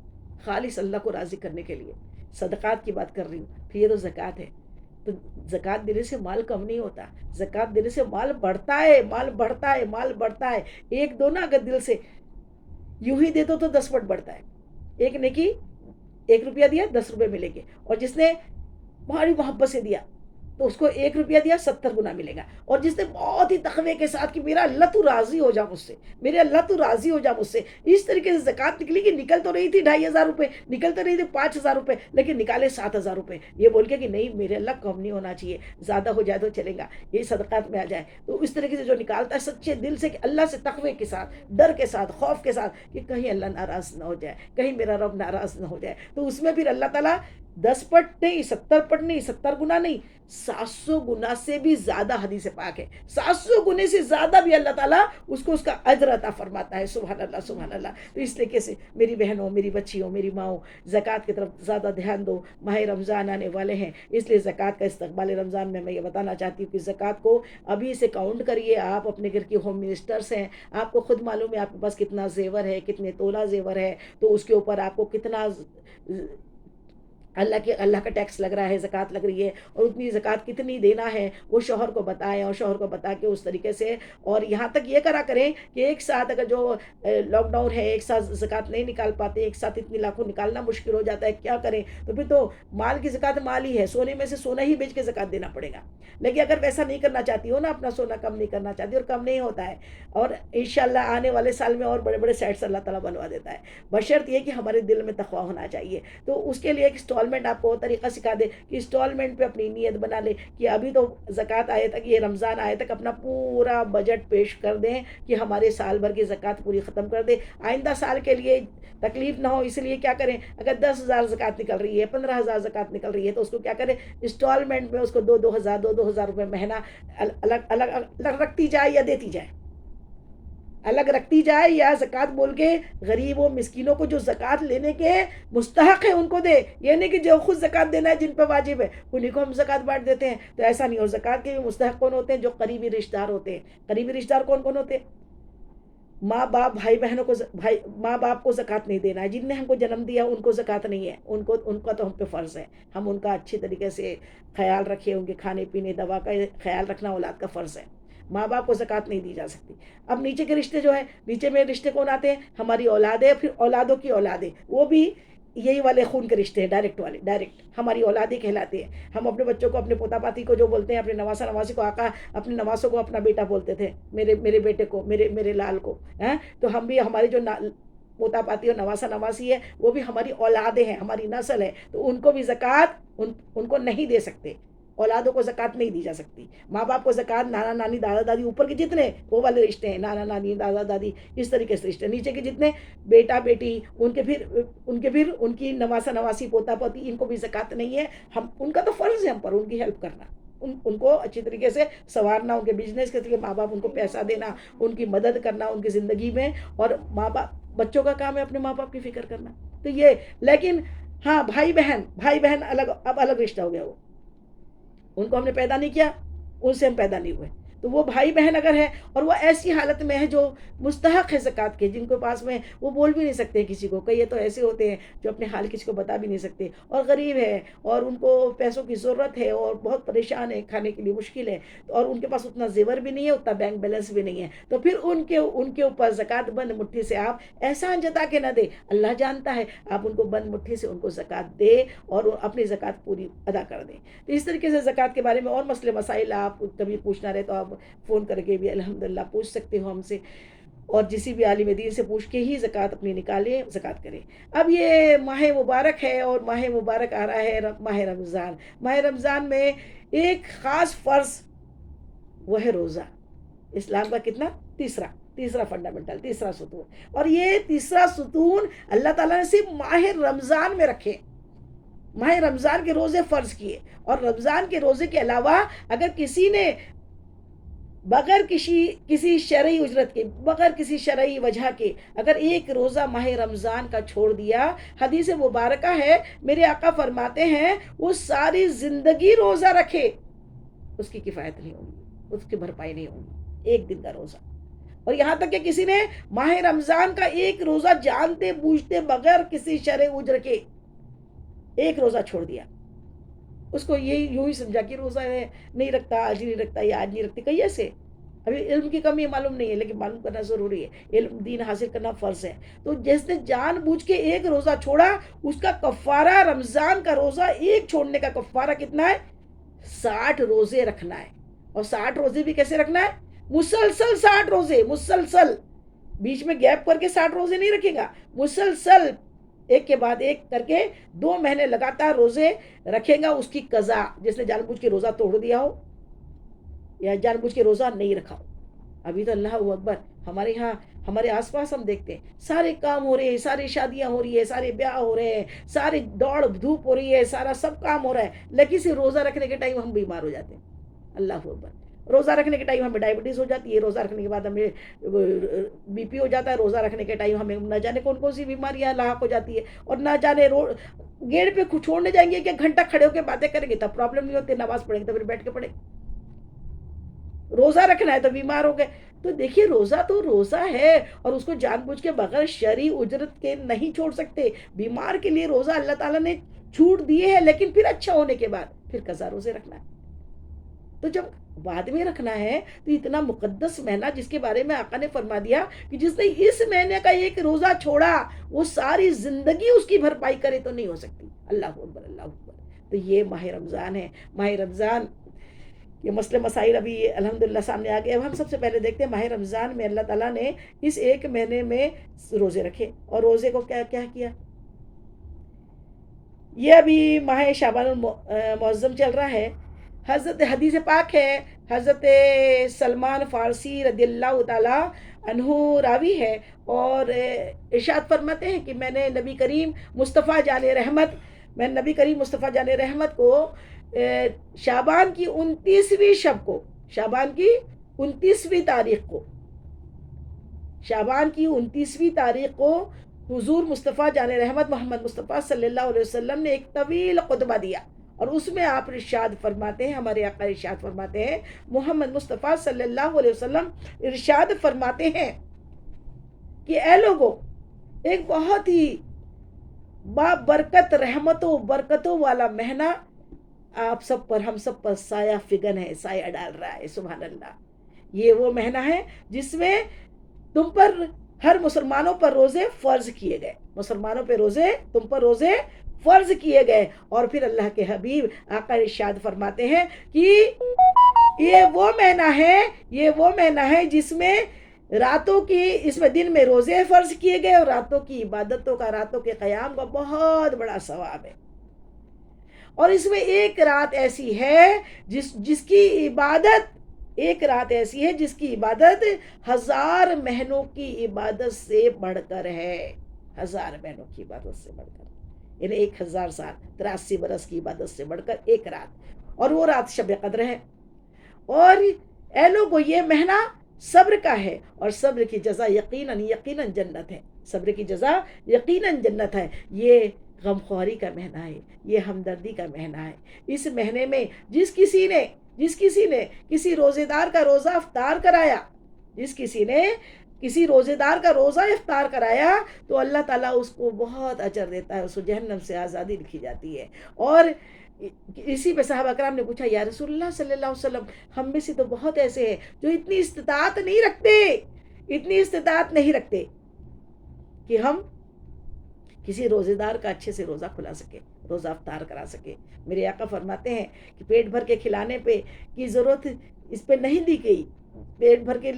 Speaker 1: خالص اللہ کو راضی کرنے کے لیے، صدقات کی بات کر رہی ہوں، پھر یہ تو زکوٰۃ ہے. تو زکوٰۃ دینے سے مال کم نہیں ہوتا، زکوٰۃ دینے سے مال بڑھتا ہے، مال بڑھتا ہے، مال بڑھتا ہے. ایک دو نا اگر دل سے یوں ہی دے دو تو 10 پٹ بڑھتا ہے. ایک نیکی 1 روپیہ دیا 10 روپے ملیں گے، اور جس نے بڑی محبت سے دیا تو اس کو 1 روپیہ دیا 70 گنا ملے گا. اور جس نے بہت ہی تقوی کے ساتھ کہ میرا اللہ تو راضی ہو جا مجھ سے، میرے اللہ تو راضی ہو جا مجھ سے، اس طریقے سے زکوٰۃ نکلی کہ نکل تو رہی تھی 2,500 روپے، نکل تو رہی تھی 5,000 روپے، لیکن نکالے 7,000 روپے، یہ بول کے کہ نہیں میرے اللہ کم نہیں ہونا چاہیے، زیادہ ہو جائے تو چلے گا، یہ صدقات میں آ جائے. تو اس طریقے سے جو نکالتا ہے سچے دل سے کہ اللہ سے تقوی کے ساتھ، ڈر کے ساتھ، خوف کے ساتھ کہ کہیں اللہ ناراض نہ ہو جائے، کہیں میرا رب ناراض نہ ہو جائے، تو اس میں پھر اللہ تعالیٰ 10 پٹ نہیں، 70 پٹ نہیں، 70 گنا نہیں، 700 گنا سے بھی زیادہ. حدیث پاک ہے 700 گنے سے زیادہ بھی اللہ تعالیٰ اس کو اس کا اجر عطا فرماتا ہے. سبحان اللہ سبحان اللہ. تو اس طریقے سے میری بہنوں، میری بچیوں، میری ماؤں، زکوٰۃ کی طرف زیادہ دھیان دو. ماہ رمضان آنے والے ہیں، اس لیے زکوٰۃ کا استقبال رمضان میں یہ بتانا چاہتی ہوں کہ زکوٰۃ کو ابھی سے کاؤنٹ کریے. آپ اپنے گھر کی ہوم منسٹرس ہیں، آپ کو خود معلوم ہے آپ کے پاس کتنا زیور ہے، کتنے تولہ زیور ہے، تو اس کے اوپر آپ کو کتنا اللہ کا ٹیکس لگ رہا ہے، زکوٰۃ لگ رہی ہے، اور اتنی زکوٰۃ کتنی دینا ہے وہ شوہر کو بتائیں، اور شوہر کو بتا کے اس طریقے سے. اور یہاں تک یہ کرا کریں کہ ایک ساتھ اگر جو لاک ڈاؤن ہے ایک ساتھ زکوٰۃ نہیں نکال پاتے، ایک ساتھ اتنی لاکھوں نکالنا مشکل ہو جاتا ہے، کیا کریں؟ تو پھر تو مال کی زکوٰۃ مال ہی ہے، سونے میں سے سونا ہی بیچ کے زکوٰۃ دینا پڑے گا. لیکن اگر ویسا نہیں کرنا چاہتی ہو نا، اپنا سونا کم نہیں کرنا چاہتی، اور کم نہیں ہوتا ہے، اور انشاءاللہ آنے والے سال میں اور بڑے بڑے سیٹس اللہ تعالیٰ بنوا دیتا ہے، بشرط یہ کہ ہمارے دل میں تقویٰ ہونا چاہیے. تو اس کے لیے ایک انسٹالمنٹ آپ کو طریقہ سکھا دے کہ انسٹالمنٹ پہ اپنی نیت بنا لے کہ ابھی تو زکوٰۃ آئے تک، یہ رمضان آئے تک اپنا پورا بجٹ پیش کر دیں کہ ہمارے سال بھر کی زکوٰۃ پوری ختم کر دے. آئندہ سال کے لیے تکلیف نہ ہو، اس لیے کیا کریں؟ اگر 10,000 زکوٰۃ نکل رہی ہے، 15,000 زکوٰۃ نکل رہی ہے، تو اس کو کیا کریں؟ انسٹالمنٹ میں اس کو 2,000 روپے مہینہ الگ الگ رکھتی جائے یا دیتی جائے، الگ رکھتی جائے، یا زکوٰۃ بول کے غریبوں مسکینوں کو جو زکوٰۃ لینے کے مستحق ہے ان کو دے. یہ نہیں کہ جو خود زکوٰۃ دینا ہے جن پہ واجب ہے انہیں کو ہم زکوٰۃ بانٹ دیتے ہیں، تو ایسا نہیں. اور زکوٰۃ کے مستحق کون ہوتے ہیں؟ جو قریبی رشتہ دار ہوتے ہیں. قریبی رشتہ دار کون کون ہوتے ہیں؟ ماں باپ، بھائی بہنوں کو ماں باپ کو زکوٰۃ نہیں دینا ہے، جن نے ہم کو جنم دیا ان کو زکوٰۃ نہیں ہے، ان کا تو ہم پہ فرض ہے، ہم ان کا اچھی طریقے سے خیال رکھیں، ان کے کھانے پینے دوا کا خیال رکھنا اولاد کا فرض ہے. ماں باپ کو زکوٰۃ نہیں دی جا سکتی. اب نیچے کے رشتے جو ہے، نیچے میں رشتے کون آتے ہیں؟ ہماری اولادیں، پھر اولادوں کی اولادیں، وہ بھی یہی والے خون کے رشتے ہیں، ڈائریکٹ والے، ڈائریکٹ ہماری اولادیں کہلاتے ہیں. ہم اپنے بچوں کو، اپنے پوتا پاتی کو جو بولتے ہیں، اپنے نواسا نواسی کو آقا، اپنے نواسوں کو اپنا بیٹا بولتے تھے، میرے بیٹے کو، میرے لال کو. تو ہم بھی ہمارے جو پوتا پاتی اور نواسا نواسی ہے وہ بھی ہماری اولادیں ہیں، ہماری نسل ہے، تو ان کو بھی زکوٰۃ ان کو نہیں دے سکتے. اولادوں کو زکوٰۃ نہیں دی جا سکتی. ماں باپ کو زکوٰۃ، نانا نانی دادا دادی اوپر کے جتنے وہ والے رشتے ہیں، نانا نانی دادا دادی اس طریقے سے رشتے. نیچے کے جتنے بیٹا بیٹی، ان کے پھر ان کی نواسا نواسی پوتا پوتی، ان کو بھی زکوٰۃ نہیں ہے. ہم ان کا تو فرض ہے ہم پر ان کی ہیلپ کرنا، ان کو اچھی طریقے سے سنوارنا، ان کے بزنس کے لیے ماں باپ ان کو پیسہ دینا، ان کی مدد کرنا ان کی زندگی میں، اور ماں باپ بچوں کا کام ہے اپنے ماں باپ کی فکر کرنا. تو یہ لیکن ہاں بھائی بہن الگ، اب الگ رشتہ ہو گیا. وہ ان کو ہم نے پیدا نہیں کیا، ان سے ہم پیدا نہیں ہوئے. تو وہ بھائی بہن اگر ہے اور وہ ایسی حالت میں ہے جو مستحق ہے زکوٰۃ کے، جن کے پاس میں وہ بول بھی نہیں سکتے کسی کو، کئی تو ایسے ہوتے ہیں جو اپنے حال کسی کو بتا بھی نہیں سکتے، اور غریب ہے اور ان کو پیسوں کی ضرورت ہے اور بہت پریشان ہے، کھانے کے لیے مشکل ہے، اور ان کے پاس اتنا زیور بھی نہیں ہے، اتنا بینک بیلنس بھی نہیں ہے. تو پھر ان کے اوپر زکوٰۃ بند مٹھی سے آپ احسان جتا کے نہ دے. اللہ جانتا ہے، آپ ان کو بند مٹھی سے ان کو زکوٰۃ دے اور اپنی زکوٰۃ پوری ادا کر دیں. تو اس طریقے سے زکوٰۃ کے بارے میں اور مسئلے مسائل آپ کبھی پوچھنا رہے تو آپ فون کر کے بھی الحمدللہ پوچھ سکتے ہو ہم سے، اور کسی بھی عالم دین سے پوچھ کے ہی زکوٰۃ اپنی نکالیں، زکوٰۃ کریں. اب یہ ماہ مبارک ہے، اور ماہ مبارک آ رہا ہے ماہ رمضان. ماہ رمضان میں ایک خاص فرض وہ ہے روزہ. اسلام کا کتنا؟ تیسرا فنڈامنٹل، تیسرا ستون. اور یہ تیسرا ستون اللہ تعالیٰ نے صرف ماہ رمضان میں رکھے. ماہ رمضان کے روزے فرض کیے، اور رمضان کے روزے کے علاوہ اگر کسی نے بغیر کسی شرعی اجرت کے، بغیر کسی شرعی وجہ کے اگر ایک روزہ ماہ رمضان کا چھوڑ دیا، حدیث مبارکہ ہے میرے آقا فرماتے ہیں وہ ساری زندگی روزہ رکھے اس کی کفایت نہیں ہوگی، اس کی بھرپائی نہیں ہوگی. ایک دن کا روزہ. اور یہاں تک کہ کسی نے ماہ رمضان کا ایک روزہ جانتے بوجھتے بغیر کسی شرعی اجر کے ایک روزہ چھوڑ دیا، اس کو یہی یوں ہی سمجھا کہ روزہ ہے، نہیں رکھتا، آج نہیں رکھتا یا آج نہیں رکھتی. کئی ایسے ابھی علم کی کمی معلوم نہیں ہے، لیکن معلوم کرنا ضروری ہے، علم دین حاصل کرنا فرض ہے. تو جس نے جان بوجھ کے ایک روزہ چھوڑا، اس کا کفارہ رمضان کا روزہ ایک چھوڑنے کا کفارہ کتنا ہے؟ 60 روزے رکھنا ہے. اور 60 روزے بھی کیسے رکھنا ہے؟ مسلسل 60 روزے، مسلسل، بیچ میں گیپ کر کے 60 روزے نہیں رکھے گا، مسلسل ایک کے بعد ایک کر کے 2 مہینے لگاتار روزے رکھے گا. اس کی قضا، جس نے جان بوجھ کے روزہ توڑ دیا ہو یا جان بوجھ کے روزہ نہیں رکھا ہو. ابھی تو اللہ اکبر، ہمارے ہاں ہمارے آس پاس ہم دیکھتے ہیں سارے کام ہو رہے ہیں، ساری شادیاں ہو رہی ہے، سارے بیاہ ہو رہے ہیں، ساری دوڑ دھوپ ہو رہی ہے، سارا سب کام ہو رہا ہے، لیکن صرف روزہ رکھنے کے ٹائم ہم بیمار ہو جاتے ہیں. اللہ اکبر. روزہ رکھنے کے ٹائم ہمیں ڈائبٹیز ہو جاتی ہے، روزہ رکھنے کے بعد ہمیں بی پی ہو جاتا ہے، روزہ رکھنے کے ٹائم ہمیں نہ جانے کون کون سی بیماریاں لاحق ہو جاتی ہے، اور نہ جانے گیٹ پہ چھوڑنے جائیں گے کہ گھنٹہ کھڑے ہو کے باتیں کریں گے تب پرابلم نہیں ہوتی، نماز پڑھیں گے تو پھر بیٹھ کے پڑھیں. روزہ رکھنا ہے تو بیمار ہو گئے. تو دیکھیے روزہ تو روزہ ہے، اور اس کو جان بوجھ کے بغیر شرعی اجرت کے نہیں چھوڑ سکتے. بیمار کے لیے روزہ اللہ تعالیٰ نے چھوٹ دیے ہے، لیکن پھر اچھا ہونے کے بعد پھر قضا روزے رکھنا ہے. تو جب بعد میں رکھنا ہے تو اتنا مقدس مہینہ جس کے بارے میں آقا نے فرما دیا کہ جس نے اس مہینے کا ایک روزہ چھوڑا وہ ساری زندگی اس کی بھرپائی کرے تو نہیں ہو سکتی. اللہ اکبر، اللہ اکبر. تو یہ ماہ رمضان ہے. ماہ رمضان یہ مسئلے مسائل ابھی الحمدللہ سامنے آ گئے. اب ہم سب سے پہلے دیکھتے ہیں ماہ رمضان میں اللہ تعالیٰ نے اس ایک مہینے میں روزے رکھے، اور روزے کو کیا کیا. یہ ابھی ماہ شعبان المعظم چل رہا ہے. حضرت حدیث پاک ہے، حضرت سلمان فارسی رضی اللہ تعالیٰ عنہ راوی ہے، اور ارشاد فرماتے ہیں کہ میں نے نبی کریم مصطفیٰ جان رحمت کو شعبان کی 29ویں شب کو، شعبان کی 29ویں تاریخ کو حضور مصطفیٰ جان رحمت محمد مصطفیٰ صلی اللہ علیہ وسلم نے ایک طویل خطبہ دیا، اور اس میں آپ ارشاد فرماتے ہیں، ہمارے آقا ارشاد فرماتے ہیں، محمد مصطفیٰ صلی اللہ علیہ وسلم ارشاد فرماتے ہیں کہ اے لوگوں، ایک بہت ہی بابرکت رحمتوں برکتوں والا مہینہ آپ سب پر، ہم سب پر سایہ فگن ہے، سایہ ڈال رہا ہے. سبحان اللہ. یہ وہ مہینہ ہے جس میں تم پر ہر مسلمانوں پر روزے فرض کیے گئے، تم پر روزے فرض کیے گئے. اور پھر اللہ کے حبیب آقا ارشاد فرماتے ہیں کہ یہ وہ مہینہ ہے جس میں اس میں دن میں روزے فرض کیے گئے، اور راتوں کی عبادتوں کا، راتوں کے قیام کا بہت بڑا ثواب ہے. اور اس میں ایک رات ایسی ہے جس کی عبادت 1000 مہینوں کی عبادت سے بڑھ کر ہے. 1000 مہینوں کی عبادت سے بڑھ کر، یعنی 1000 سال 83 برس کی عبادت سے بڑھ کر ایک رات. اور وہ رات شب قدر ہے. اور اے لوگو یہ مہینہ صبر کا ہے اور صبر کی جزا یقیناً جنت ہے. صبر کی جزا یقیناً جنت ہے. یہ غمخواری کا مہینہ ہے, یہ ہمدردی کا مہینہ ہے. اس مہینے میں جس کسی نے کسی روزے دار کا روزہ افطار کرایا, جس کسی نے کسی روزے دار کا روزہ افطار کرایا تو اللہ تعالیٰ اس کو بہت اجر دیتا ہے, اس کو جہنم سے آزادی لکھی جاتی ہے. اور اسی پہ صحابہ کرام نے پوچھا یا رسول اللہ صلی اللہ علیہ وسلم, ہم میں سے تو بہت ایسے ہیں جو اتنی استطاعت نہیں رکھتے کہ ہم کسی روزے دار کا اچھے سے روزہ کھلا سکے, روزہ افطار کرا سکے. میرے آقا فرماتے ہیں کہ پیٹ بھر کے کھلانے پہ کی ضرورت اس پہ نہیں دی گئی. پیٹ بھر کے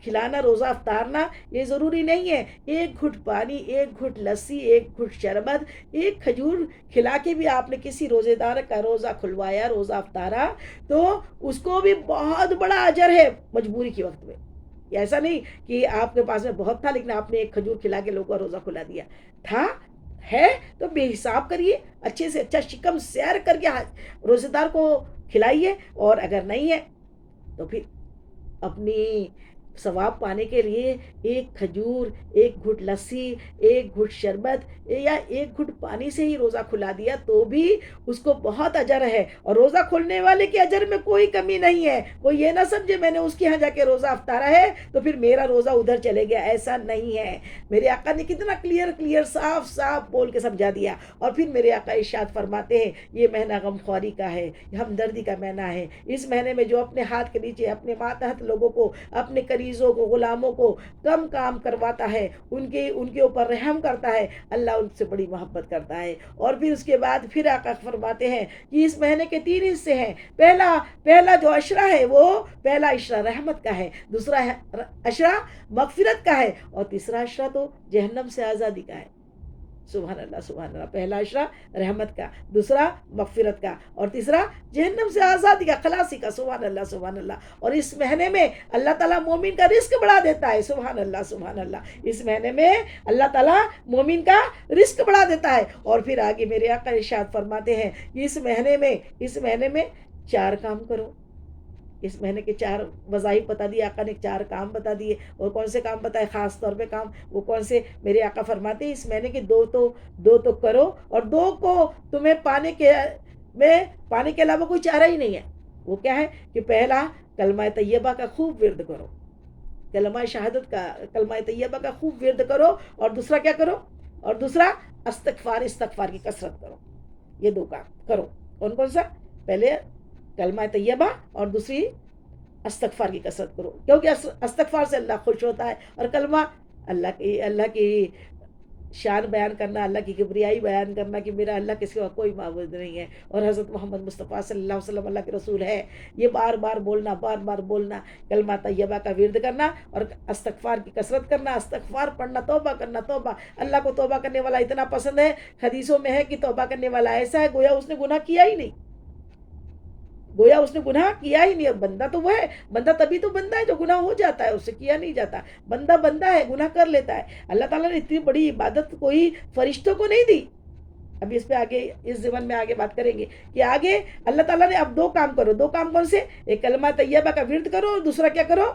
Speaker 1: کھلانا, روزہ افطارنا یہ ضروری نہیں ہے. ایک گھٹ پانی, ایک گھٹ لسی, ایک گھٹ شربت, ایک کھجور کھلا کے بھی آپ نے کسی روزے دار کا روزہ کھلوایا, روزہ افطارا, تو اس کو بھی بہت بڑا اجر ہے مجبوری کے وقت میں. ایسا نہیں کہ آپ کے پاس میں بہت تھا لیکن آپ نے ایک کھجور کھلا کے لوگوں کا روزہ کھلا دیا. تھا ہے تو بے حساب کریے, اچھے سے اچھا شکم سیر کر کے روزے دار کو کھلائیے. اور اگر نہیں ہے تو پھر اپنی ثواب پانے کے لیے ایک کھجور, ایک گھٹ لسی, ایک گھٹ شربت یا ایک گھٹ پانی سے ہی روزہ کھلا دیا تو بھی اس کو بہت اجر ہے. اور روزہ کھولنے والے کے اجر میں کوئی کمی نہیں ہے. وہ یہ نہ سمجھے میں نے اس کے یہاں جا کے روزہ افطارا ہے تو پھر میرا روزہ ادھر چلے گیا, ایسا نہیں ہے. میرے آقا نے کتنا کلیئر صاف بول کے سمجھا دیا. اور پھر میرے آقا ارشاد فرماتے ہیں یہ مہینہ غمخواری کا ہے, ہمدردی کا مہینہ ہے. اس مہینے میں جو اپنے ہاتھ کے نیچے اپنے ماتحت لوگوں کو, اپنے قریضوں کو, غلاموں کو کم کام کرواتا ہے, ان کے اوپر رحم کرتا ہے, اللہ ان سے بڑی محبت کرتا ہے. اور پھر اس کے بعد پھر آقا فرماتے ہیں کہ اس مہینے کے 3 حصے ہیں. پہلا جو عشرہ ہے وہ پہلا عشرہ رحمت کا ہے, دوسرا عشرہ مغفرت کا ہے, اور تیسرا عشرہ تو جہنم سے آزادی کا ہے. سبحان اللہ سبحان اللہ. پہلا عشرہ رحمت کا, دوسرا مغفرت کا, اور تیسرا جہنم سے آزادی کا, خلاصی کا. سبحان اللہ سبحان اللہ. اور اس مہینے میں اللہ تعالیٰ مومن کا رزق بڑھا دیتا ہے. سبحان اللہ سبحان اللہ. اس مہینے میں اللہ تعالیٰ مومن کا رزق بڑھا دیتا ہے. اور پھر آگے میرے آقا ارشاد فرماتے ہیں کہ اس مہینے میں 4 کام کرو. اس مہینے کے 4 وظائف بتا دیے آقا نے, 4 کام بتا دیے. اور کون سے کام بتائے خاص طور پہ کام, وہ کون سے؟ میرے آقا فرماتے ہیں اس مہینے کے 2 تو کرو, اور 2 کو تمہیں پانے کے علاوہ کوئی چارہ ہی نہیں ہے. وہ کیا ہے کہ پہلا کلمہ طیبہ کا خوب ورد کرو, کلمہ شہادت کا, کلمہ طیبہ کا خوب ورد کرو. اور دوسرا کیا کرو؟ اور دوسرا استغفار کی کثرت کرو. یہ 2 کام کرو. کون سا؟ پہلے کلمہ طیبہ اور دوسری استغفار کی کثرت کرو, کیونکہ استغفار سے اللہ خوش ہوتا ہے. اور کلمہ اللہ کی شان بیان کرنا, اللہ کی کبریائی بیان کرنا کہ میرا اللہ کے سوا کوئی معبود نہیں ہے, اور حضرت محمد مصطفیٰ صلی اللہ علیہ وسلم اللہ کے رسول ہے. یہ بار بار بولنا, کلمہ طیبہ کا ورد کرنا, اور استغفار کی کثرت کرنا, استغفار پڑھنا, توبہ کرنا. توبہ, اللہ کو توبہ کرنے والا اتنا پسند ہے. حدیثوں میں ہے کہ توبہ کرنے والا ایسا ہے گویا اس نے گناہ کیا ہی نہیں, اور بندہ تو وہ ہے. بندہ تبھی تو بندہ ہے جو گناہ ہو جاتا ہے, اس سے کیا نہیں جاتا. بندہ ہے, گناہ کر لیتا ہے. اللہ تعالیٰ نے اتنی بڑی عبادت کوئی فرشتوں کو نہیں دی. ابھی اس پہ آگے اس زمن میں آگے بات کریں گے کہ آگے اللہ تعالیٰ نے اب 2 کام کرو. 2 کام کون سے؟ ایک کلمہ طیبہ کا ورد کرو, اور دوسرا کیا کرو؟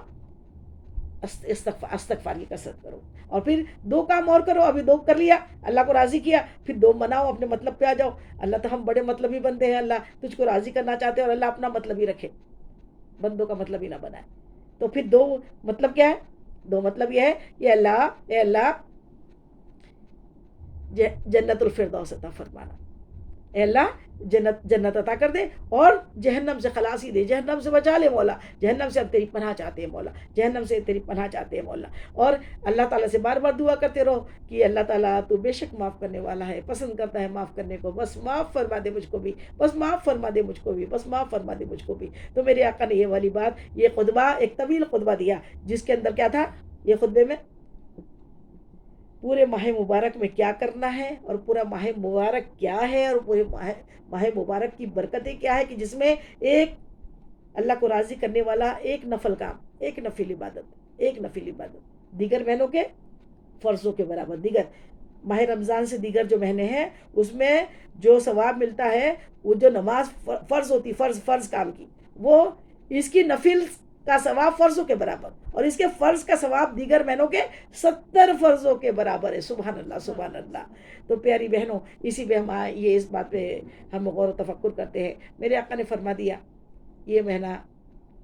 Speaker 1: استغفار کی کثرت کرو. اور پھر 2 کام اور کرو. ابھی 2 کر لیا, اللہ کو راضی کیا, پھر 2 مناؤ, اپنے مطلب پہ آ جاؤ. اللہ تو ہم بڑے مطلبی بندے ہیں, اللہ تجھ کو راضی کرنا چاہتے ہیں, اور اللہ اپنا مطلب ہی رکھے, بندوں کا مطلب ہی نہ بنائے. تو پھر 2 مطلب کیا ہے؟ 2 مطلب یہ ہے کہ اے اللہ جنت الفردوس عطا فرمانا, اے اللہ جنت عطا کر دے, اور جہنم سے خلاصی دے, جہنم سے بچا لے مولا, جہنم سے اب تیری پناہ چاہتے ہیں مولا, جہنم سے تیری پناہ چاہتے ہیں مولا. اور اللہ تعالیٰ سے بار بار دعا کرتے رہو کہ اللہ تعالیٰ تو بے شک معاف کرنے والا ہے, پسند کرتا ہے معاف کرنے کو, بس معاف فرما دے مجھ کو بھی, بس معاف فرما دے مجھ کو بھی, بس معاف فرما دے مجھ کو بھی. تو میرے آقا نے یہ والی بات, یہ خطبہ, ایک طویل خطبہ دیا, جس کے اندر کیا تھا؟ یہ خطبے میں پورے ماہ مبارک میں کیا کرنا ہے, اور پورا ماہ مبارک کیا ہے, اور پورے ماہ مبارک کی برکتیں کیا ہے, کہ جس میں ایک اللہ کو راضی کرنے والا ایک نفل کام, ایک نفل عبادت دیگر مہینوں کے فرضوں کے برابر, دیگر ماہ رمضان سے دیگر جو مہینے ہیں اس میں جو ثواب ملتا ہے، وہ جو نماز فرض ہوتی، فرض کام کی، وہ اس کی نفل کا ثواب فرضوں کے برابر، اور اس کے فرض کا ثواب دیگر مہینوں کے 70 فرضوں کے برابر ہے. سبحان اللہ سبحان اللہ. تو پیاری بہنوں، اسی پہ ہم یہ اس بات پہ ہم غور و تفکر کرتے ہیں. میرے آقا نے فرما دیا یہ مہینہ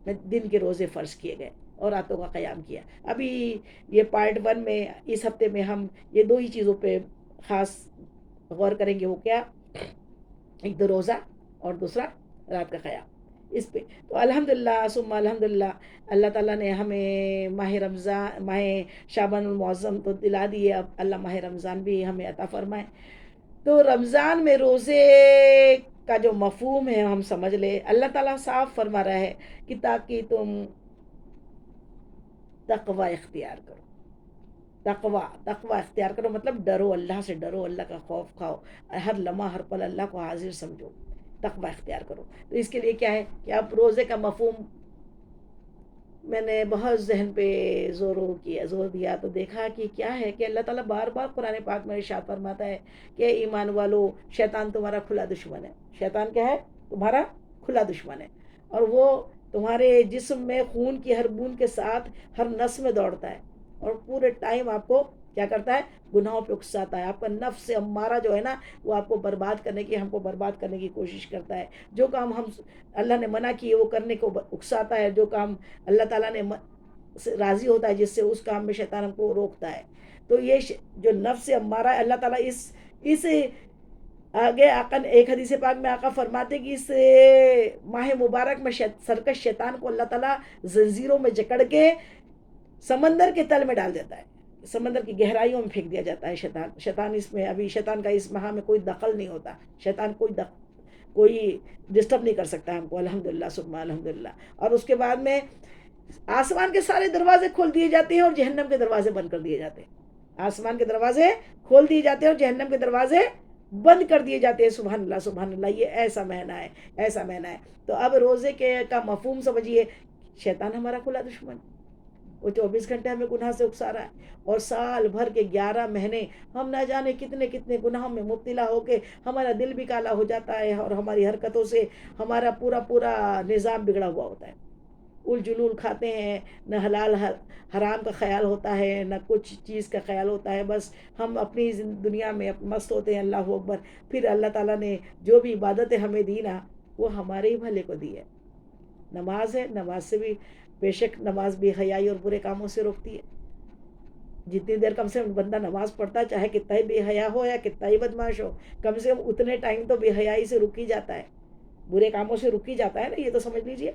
Speaker 1: میں دن کے روزے فرض کیے گئے اور راتوں کا قیام کیا. ابھی یہ پارٹ 1 میں اس ہفتے میں ہم یہ دو ہی چیزوں پہ خاص غور کریں گے. وہ کیا؟ ایک تو روزہ اور دوسرا رات کا قیام. اس پہ تو الحمدللہ ثم الحمدللہ اللہ تعالیٰ نے ہمیں ماہ شعبان المعظم تو دلا دیے. اب اللہ ماہ رمضان بھی ہمیں عطا فرمائے. تو رمضان میں روزے کا جو مفہوم ہے ہم سمجھ لیں. اللہ تعالیٰ صاف فرما رہا ہے کہ تاکہ تم تقوی اختیار کرو. تقوی اختیار کرو مطلب ڈرو، اللہ سے ڈرو، اللہ کا خوف کھاؤ، ہر لمحہ ہر پل اللہ کو حاضر سمجھو، تقوی اختیار کرو. تو اس کے لیے کیا ہے کہ اب روزے کا مفہوم میں نے بہت ذہن پہ زور دیا تو دیکھا کہ کیا ہے کہ اللہ تعالیٰ بار بار قرآن پاک میں ارشاد فرماتا ہے کہ ایمان والو، شیطان تمہارا کھلا دشمن ہے. شیطان کیا ہے؟ تمہارا کھلا دشمن ہے، اور وہ تمہارے جسم میں خون کی ہر بوند کے ساتھ ہر نس میں دوڑتا ہے، اور پورے ٹائم آپ کو کیا کرتا ہے؟ گناہوں پہ اکساتا ہے. آپ کا نفس امارہ جو ہے نا، وہ آپ کو برباد کرنے کی، ہم کو برباد کرنے کی کوشش کرتا ہے. جو کام ہم اللہ نے منع کیے وہ کرنے کو اکساتا ہے، جو کام اللہ تعالیٰ نے راضی ہوتا ہے جس سے، اس کام میں شیطان ہم کو روکتا ہے. تو یہ جو نفس امارہ ہے، اللہ تعالیٰ اس آگے آقا ایک حدیث پاک میں آقا فرماتے کہ اس ماہ مبارک میں سرکش شیطان کو اللہ تعالیٰ زنجیروں میں جکڑ کے سمندر کے تل میں ڈال دیتا ہے، سمندر کی گہرائیوں میں پھینک دیا جاتا ہے. شیطان اس میں، ابھی شیطان کا اس ماہ میں کوئی دخل نہیں ہوتا. شیطان کوئی ڈسٹرب نہیں کر سکتا ہم کو. الحمدللہ ثم الحمدللہ. اور اس کے بعد میں آسمان کے سارے دروازے کھول دیے جاتے ہیں اور جہنم کے دروازے بند کر دیے جاتے ہیں. آسمان کے دروازے کھول دیے جاتے ہیں اور جہنم کے دروازے بند کر دیے جاتے ہیں. سبحان اللہ سبحان اللہ. یہ ایسا مہینہ ہے، ایسا مہینہ ہے. تو اب روزے کا مفہوم سمجھیے. شیطان ہمارا کھلا دشمن، وہ 24 گھنٹے ہمیں گناہ سے اکسا رہا ہے، اور سال بھر کے 11 مہینے ہم نہ جانے کتنے کتنے گناہوں میں مبتلا ہو کے ہمارا دل بھی کالا ہو جاتا ہے، اور ہماری حرکتوں سے ہمارا پورا نظام بگڑا ہوا ہوتا ہے. الجلول کھاتے ہیں، نہ حلال حرام کا خیال ہوتا ہے، نہ کچھ چیز کا خیال ہوتا ہے. بس ہم اپنی دنیا میں مست ہوتے ہیں. اللہ اکبر. پھر اللہ تعالیٰ نے جو بھی عبادتیں ہمیں دی نا، وہ ہمارے ہی بھلے کو دی ہے. نماز ہے، نماز سے بھی بے شک نماز بے حیائی اور برے کاموں سے روکتی ہے. جتنی دیر کم سے کم بندہ نماز پڑھتا ہے، چاہے کتنا ہی بے حیا ہو یا کتنا ہی بدماش ہو، کم سے کم اتنے ٹائم تو بے حیائی سے رک ہی جاتا ہے، برے کاموں سے رک ہی جاتا ہے نا. یہ تو سمجھ لیجئے.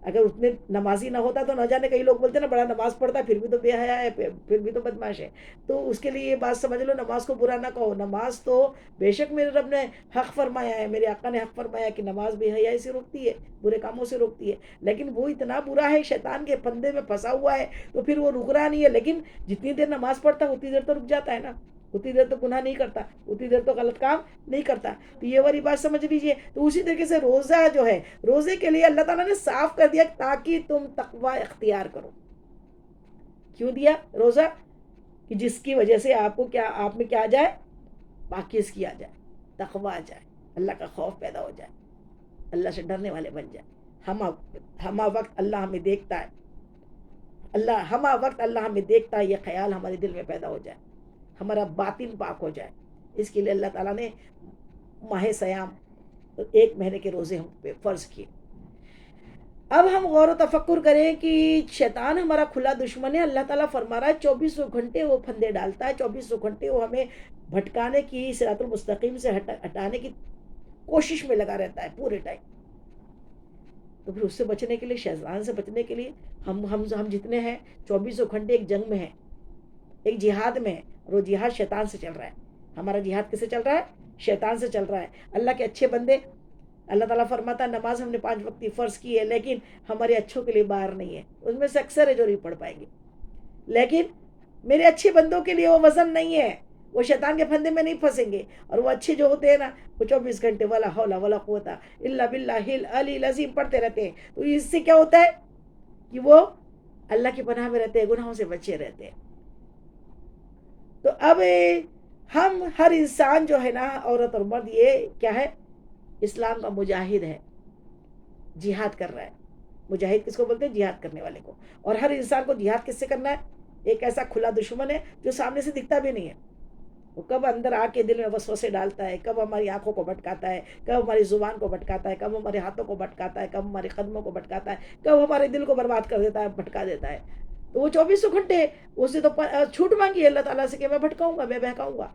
Speaker 1: اگر اتنے نمازی نہ ہوتا تو نہ جانے، کئی لوگ بولتے ہیں نا بڑا نماز پڑھتا ہے پھر بھی تو بے حیا ہے، پھر بھی تو بدماش ہے. تو اس کے لیے یہ بات سمجھ لو، نماز کو برا نہ کہو. نماز تو بے شک میرے رب نے حق فرمایا ہے، میرے آقا نے حق فرمایا کہ نماز بے حیائی سے روکتی ہے، برے کاموں سے روکتی ہے. لیکن وہ اتنا برا ہے، شیطان کے پندے میں پھنسا ہوا ہے، تو پھر وہ رک رہا نہیں ہے. لیکن جتنی دیر نماز پڑھتا ہے اتنی دیر تو رک جاتا ہے نا، اتنی دیر تو گناہ نہیں کرتا، اتنی دیر تو غلط کام نہیں کرتا. تو یہ والی بات سمجھ لیجئے. تو اسی طریقے سے روزہ جو ہے، روزے کے لیے اللہ تعالیٰ نے صاف کر دیا تاکہ تم تقوی اختیار کرو. کیوں دیا روزہ؟ کہ جس کی وجہ سے آپ کو کیا، آپ میں کیا آ جائے؟ پاکیزگی آ جائے، تقوی آ جائے، اللہ کا خوف پیدا ہو جائے، اللہ سے ڈرنے والے بن جائے. ہمہ وقت اللہ ہمیں دیکھتا ہے، ہمہ وقت اللہ ہمیں دیکھتا ہے، یہ خیال ہمارے دل میں پیدا ہو جائے، ہمارا باطن پاک ہو جائے. اس کے لیے اللہ تعالیٰ نے ماہ سیام، ایک مہینے کے روزے ہم پہ فرض کیے. اب ہم غور و تفکر کریں کہ شیطان ہمارا کھلا دشمن ہے. اللہ تعالیٰ فرما رہا ہے 24 گھنٹے وہ پھندے ڈالتا ہے، 24 گھنٹے وہ ہمیں بھٹکانے کی، صراط المستقیم سے ہٹانے کی کوشش میں لگا رہتا ہے پورے ٹائم. تو پھر اس سے بچنے کے لیے، شیطان سے بچنے کے لیے ہم جتنے ہیں 24 گھنٹے ایک جنگ میں ہیں، ایک جہاد میں ہے. اور وہ جہاد شیطان سے چل رہا ہے. ہمارا جہاد کس سے چل رہا ہے؟ شیطان سے چل رہا ہے. اللہ کے اچھے بندے، اللہ تعالیٰ فرماتا ہے نماز ہم نے 5 وقت کی فرض کی ہے، لیکن ہمارے اچھوں کے لیے باہر نہیں ہے. اس میں سے اکثر ہے جو نہیں پڑھ پائیں گے، لیکن میرے اچھے بندوں کے لیے وہ وزن نہیں ہے، وہ شیطان کے پھندے میں نہیں پھنسیں گے. اور وہ اچھے جو ہوتے ہیں نا، وہ 24 گھنٹے ولا حول ولا قوت الا باللہ العلی العظیم پڑھتے رہتے ہیں. تو اس سے کیا ہوتا ہے کہ وہ اللہ کی پناہ میں رہتے ہیں، گناہوں سے بچے رہتے ہیں. تو اب ہم ہر انسان جو ہے نا، عورت اور مرد، یہ کیا ہے؟ اسلام کا مجاہد ہے، جہاد کر رہا ہے۔ مجاہد کس کو بولتے ہیں؟ جہاد کرنے والے کو۔ اور ہر انسان کو جہاد کس سے کرنا ہے؟ ایک ایسا کھلا دشمن ہے جو سامنے سے دکھتا بھی نہیں ہے، وہ کب اندر آ کے دل میں وسوسے ڈالتا ہے، کب ہماری آنکھوں کو بھٹکاتا ہے، کب ہماری زبان کو بھٹکاتا ہے، کب ہمارے ہاتھوں کو بھٹکاتا ہے، کب ہمارے قدموں کو بھٹکاتا ہے، کب ہمارے دل کو برباد کر دیتا ہے، بھٹکا دیتا ہے۔ تو وہ 24 گھنٹے اس سے تو چھوٹ مانگی ہے اللہ تعالیٰ سے کہ میں بھٹکاؤں گا، میں بہکاؤں گا،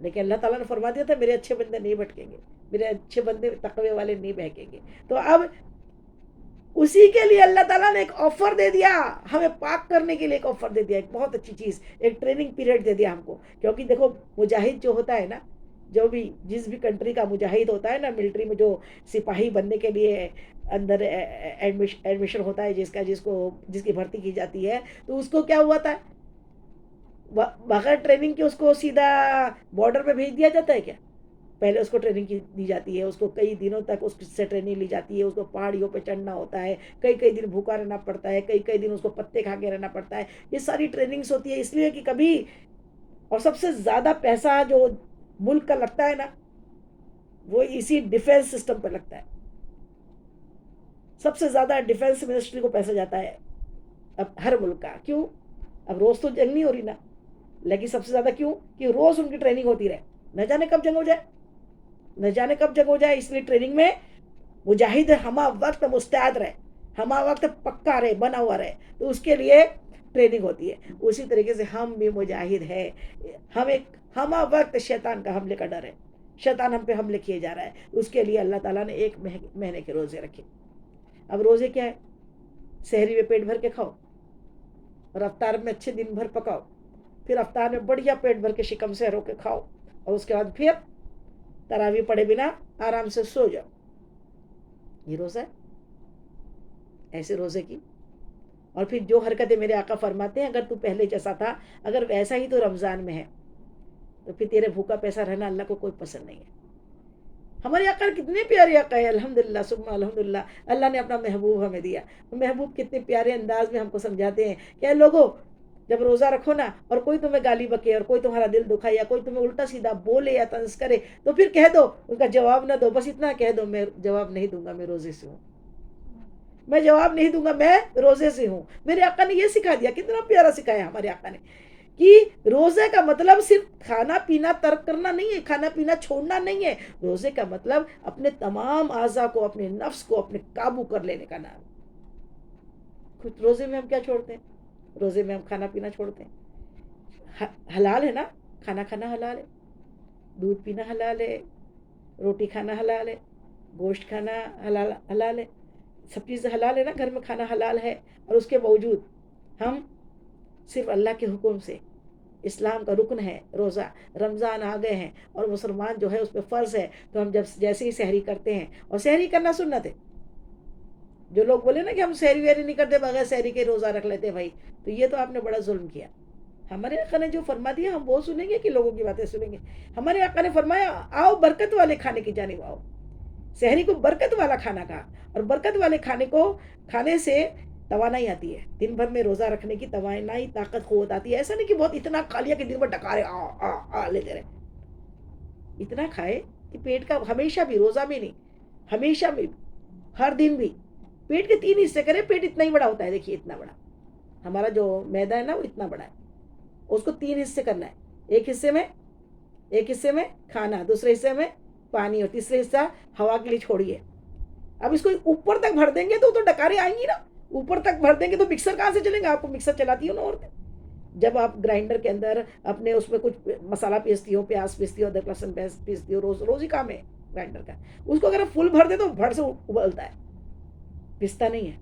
Speaker 1: لیکن اللہ تعالیٰ نے فرما دیا تھا میرے اچھے بندے نہیں بھٹکیں گے، میرے اچھے بندے تقوی والے نہیں بہکیں گے۔ تو اب اسی کے لیے اللہ تعالیٰ نے ایک آفر دے دیا، ہمیں پاک کرنے کے لیے ایک آفر دے دیا، ایک بہت اچھی چیز، ایک ٹریننگ پیریڈ دے دیا ہم کو۔ کیونکہ دیکھو مجاہد جو ہوتا ہے نا، جو بھی جس بھی کنٹری کا مجاہد ہوتا ہے نا، ملٹری میں جو سپاہی بننے کے لیے اندر ایڈمیشن ہوتا ہے، جس کی بھرتی کی جاتی ہے، تو اس کو کیا ہوا تھا؟ بغیر ٹریننگ کے اس کو سیدھا بارڈر پہ بھیج دیا جاتا ہے کیا؟ پہلے اس کو ٹریننگ دی جاتی ہے، اس کو کئی دنوں تک اس سے ٹریننگ لی جاتی ہے، اس کو پہاڑیوں پہ چڑھنا ہوتا ہے، کئی کئی دن بھوکا رہنا پڑتا ہے، کئی کئی دن اس کو پتے کھا کے رہنا پڑتا ہے۔ یہ ساری ٹریننگس ہوتی ہے اس لیے کہ کبھی، اور سب سے زیادہ پیسہ جو ملک کا لگتا ہے نا، وہ اسی ڈیفینس سسٹم پہ لگتا ہے۔ سب سے زیادہ ڈیفینس منسٹری کو پیسہ جاتا ہے اب ہر ملک کا۔ کیوں؟ اب روز تو جنگ نہیں ہو رہی نا، لیکن سب سے زیادہ کیوں؟ کہ روز ان کی ٹریننگ ہوتی رہے، نہ جانے کب جنگ ہو جائے، نہ جانے کب جنگ ہو جائے۔ اس لیے ٹریننگ میں مجاہد ہما وقت مستعد رہے، ہما وقت پکا رہے، بنا ہوا رہے، تو اس کے لیے ٹریننگ ہوتی ہے۔ اسی طریقے سے ہم بھی مجاہد ہیں، ہمیں ہما وقت شیطان کا حملے کا ڈر ہے، شیطان ہم پہ حملے کیے جا رہا ہے، اس کے لیے اللہ تعالیٰ نے 1 مہینے کے روزے رکھے۔ اب روزے کیا ہے؟ سحری میں پیٹ بھر کے کھاؤ، اور افطار میں اچھے دن بھر پکاؤ، پھر افطار میں بڑھیا پیٹ بھر کے شکم سے رو کے کھاؤ، اور اس کے بعد پھر تراویح پڑھے بنا آرام سے سو جاؤ۔ یہ روزہ ہے؟ ایسے روزے کی، اور پھر جو حرکتیں میرے آقا فرماتے ہیں، اگر تو پہلے جیسا تھا، اگر ویسا ہی تو رمضان میں ہے، تو پھر تیرے بھوکا پیسہ رہنا اللہ کو کوئی پسند نہیں ہے۔ ہمارے آقا کتنے پیارے آقا ہے، الحمدللہ ثم الحمدللہ، اللہ نے اپنا محبوب ہمیں دیا۔ محبوب کتنے پیارے انداز میں ہم کو سمجھاتے ہیں کہ لوگوں، جب روزہ رکھو نا، اور کوئی تمہیں گالی بکے، اور کوئی تمہارا دل دکھائے، یا کوئی تمہیں الٹا سیدھا بولے یا طنز کرے، تو پھر کہہ دو، ان کا جواب نہ دو، بس اتنا کہہ دو میں جواب نہیں دوں گا، میں روزے سے ہوں، میں جواب نہیں دوں گا، میں روزے سے ہوں۔ میرے آقا نے یہ سکھا دیا، کتنا پیارا سکھایا ہمارے آقا نے، کہ روزے کا مطلب صرف کھانا پینا ترک کرنا نہیں ہے، کھانا پینا چھوڑنا نہیں ہے۔ روزے کا مطلب اپنے تمام اعضاء کو، اپنے نفس کو اپنے قابو کر لینے کا نام۔ کچھ روزے میں ہم کیا چھوڑتے ہیں؟ روزے میں ہم کھانا پینا چھوڑتے ہیں۔ حلال ہے نا، کھانا کھانا حلال ہے، دودھ پینا حلال ہے، روٹی کھانا حلال ہے، گوشت کھانا حلال ہے، سب چیزیں حلال ہے نا، گھر میں کھانا حلال ہے۔ اور اس کے باوجود ہم صرف اللہ کے حکم سے، اسلام کا رکن ہے روزہ، رمضان آ گئے ہیں اور مسلمان جو ہے اس پہ فرض ہے، تو ہم جب جیسے ہی سحری کرتے ہیں، اور سحری کرنا سنت ہے، جو لوگ بولے نا کہ ہم سحری وحری نہیں کرتے، بغیر سحری کے روزہ رکھ لیتے، بھائی تو یہ تو آپ نے بڑا ظلم کیا۔ ہمارے آقا نے جو فرما دیا ہم وہ سنیں گے کہ لوگوں کی باتیں سنیں گے؟ ہمارے آقا نے فرمایا آؤ برکت والے کھانے کی جانب آؤ۔ سحری کو برکت والا کھانا کھا، اور برکت والے کھانے کو کھانے سے توانائی آتی ہے، دن بھر میں روزہ رکھنے کی توانائی، طاقت، قوت آتی ہے۔ ایسا نہیں کہ بہت اتنا کھا لیا کہ دن بھر ڈکارے لیتے رہے، اتنا کھائے کہ پیٹ کا ہمیشہ بھی، روزہ بھی نہیں، ہمیشہ بھی، ہر دن بھی پیٹ کے 3 حصے کرے۔ پیٹ اتنا ہی بڑا ہوتا ہے، دیکھیے اتنا بڑا ہمارا جو میدا ہے نا، وہ اتنا بڑا ہے، اس کو 3 حصے کرنا ہے۔ ایک حصے میں کھانا، دوسرے حصے میں پانی، اور تیسرے حصہ ہوا کے لیے چھوڑیے۔ اب اس کو اوپر تک بھر دیں گے تو ڈکاریں آئیں گی نا، اوپر تک بھر دیں گے تو مکسر کہاں سے چلیں گے؟ آپ کو مکسر چلاتی ہو نا عورتیں، جب آپ گرائنڈر کے اندر اپنے اس میں کچھ مسالہ پیستی ہو، پیاز پیستی ہو، ادرک لہسن پیستی ہو، روز ہی کام ہے گرائنڈر کا، اس کو اگر آپ فل بھر دے تو بھر سے ابلتا ہے، پستا نہیں ہے۔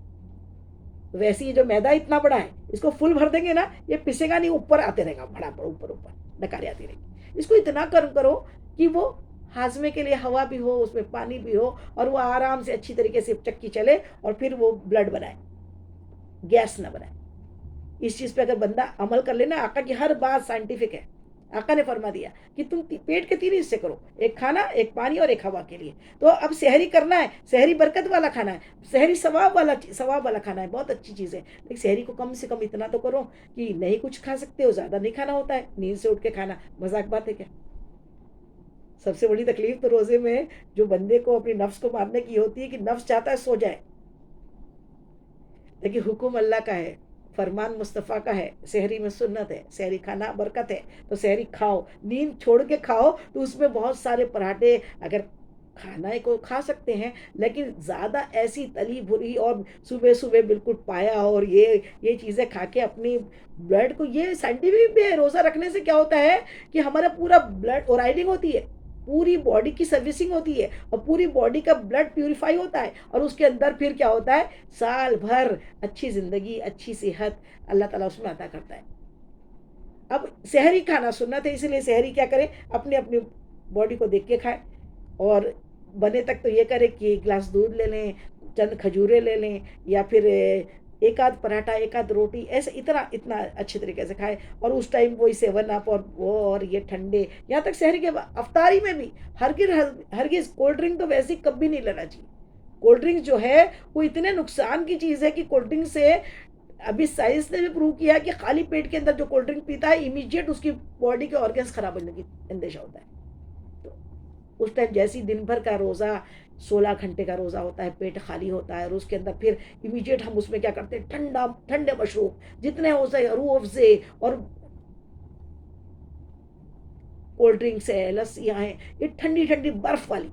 Speaker 1: ویسے ہی جو میدا اتنا بڑا ہے، اس کو فل بھر دیں گے نا، یہ پسے گا نہیں، اوپر آتے رہے گا، بڑا بڑا اوپر ڈکاریں آتی رہے گی۔ اس کو اتنا گرم کرو کہ وہ ہاضمے کے لیے ہوا بھی ہو، اس میں پانی بھی ہو، اور وہ آرام سے اچھی طریقے سے چکی چلے، اور پھر وہ بلڈ بنائے، گیس نہ بنائے۔ اس چیز پہ اگر بندہ عمل کر لینا، آقا کی ہر بات سائنٹیفک ہے، آقا نے فرما دیا کہ تم پیٹ کے 3 حصے کرو، ایک کھانا، ایک پانی اور ایک ہوا کے لیے. تو اب سحری کرنا ہے، سحری برکت والا کھانا ہے، سحری ثواب والا کھانا ہے، بہت اچھی چیز ہے. لیکن سحری کو کم سے کم اتنا تو کرو کہ نہیں کچھ کھا سکتے ہو، زیادہ نہیں کھانا ہوتا ہے، نیند سے اٹھ کے کھانا مذاق بات ہے کیا؟ سب سے بڑی تکلیف تو روزے میں جو بندے کو اپنی نفس کو مارنے کی ہوتی ہے کہ نفس چاہتا ہے سو جائے، لیکن حکم اللہ کا ہے، فرمان مصطفیٰ کا ہے، سحری میں سنت ہے، سحری کھانا برکت ہے. تو سحری کھاؤ، نیند چھوڑ کے کھاؤ. تو اس میں بہت سارے پراٹھے اگر کھانا کو کھا سکتے ہیں، لیکن زیادہ ایسی تلی بھری اور صبح صبح بالکل پایا اور یہ چیزیں کھا کے اپنی بلڈ کو، یہ سائنٹیفک بھی ہے، روزہ رکھنے سے کیا ہوتا ہے کہ ہمارا پورا بلڈ اورائڈنگ ہوتی ہے، پوری باڈی کی سروسنگ ہوتی ہے اور پوری باڈی کا بلڈ پیوریفائی ہوتا ہے، اور اس کے اندر پھر کیا ہوتا ہے، سال بھر اچھی زندگی، اچھی صحت اللہ تعالیٰ اس میں عطا کرتا ہے. اب سحری کھانا سنت ہے، اسی لیے سحری کیا کریں، اپنی اپنی باڈی کو دیکھ کے کھائیں. اور بنے تک تو یہ کریں کہ ایک گلاس دودھ لے لیں، چند کھجورے لے لیں، یا پھر ایک آدھ پراٹھا، ایک آدھ روٹی، ایسے اتنا اچھے طریقے سے کھائے. اور اس ٹائم وہی 7 اپ اور وہ اور یہ ٹھنڈے، یہاں تک سحری کے افطاری میں بھی ہرگز کولڈ ڈرنک تو ویسے ہی کبھی نہیں لینا چاہیے. کولڈ ڈرنک جو ہے وہ اتنے نقصان کی چیز ہے کہ کولڈ ڈرنک سے ابھی سائنس نے بھی پروو کیا کہ خالی پیٹ کے اندر جو کولڈ ڈرنک پیتا ہے امیجیٹ اس کی باڈی کے آرگنس خراب ہونے کی اندیشہ ہوتا ہے. تو اس ٹائم جیسی دن بھر کا روزہ 16 گھنٹے کا روزہ ہوتا ہے، پیٹ خالی ہوتا ہے، اور اس کے اندر پھر امیجیٹ ہم اس میں کیا کرتے ہیں، ٹھنڈے مشروب جتنے ہو سکے، روح افزے اور کولڈ ڈرنکس ہے، لسیاں ہیں، یہ ٹھنڈی ٹھنڈی برف والی،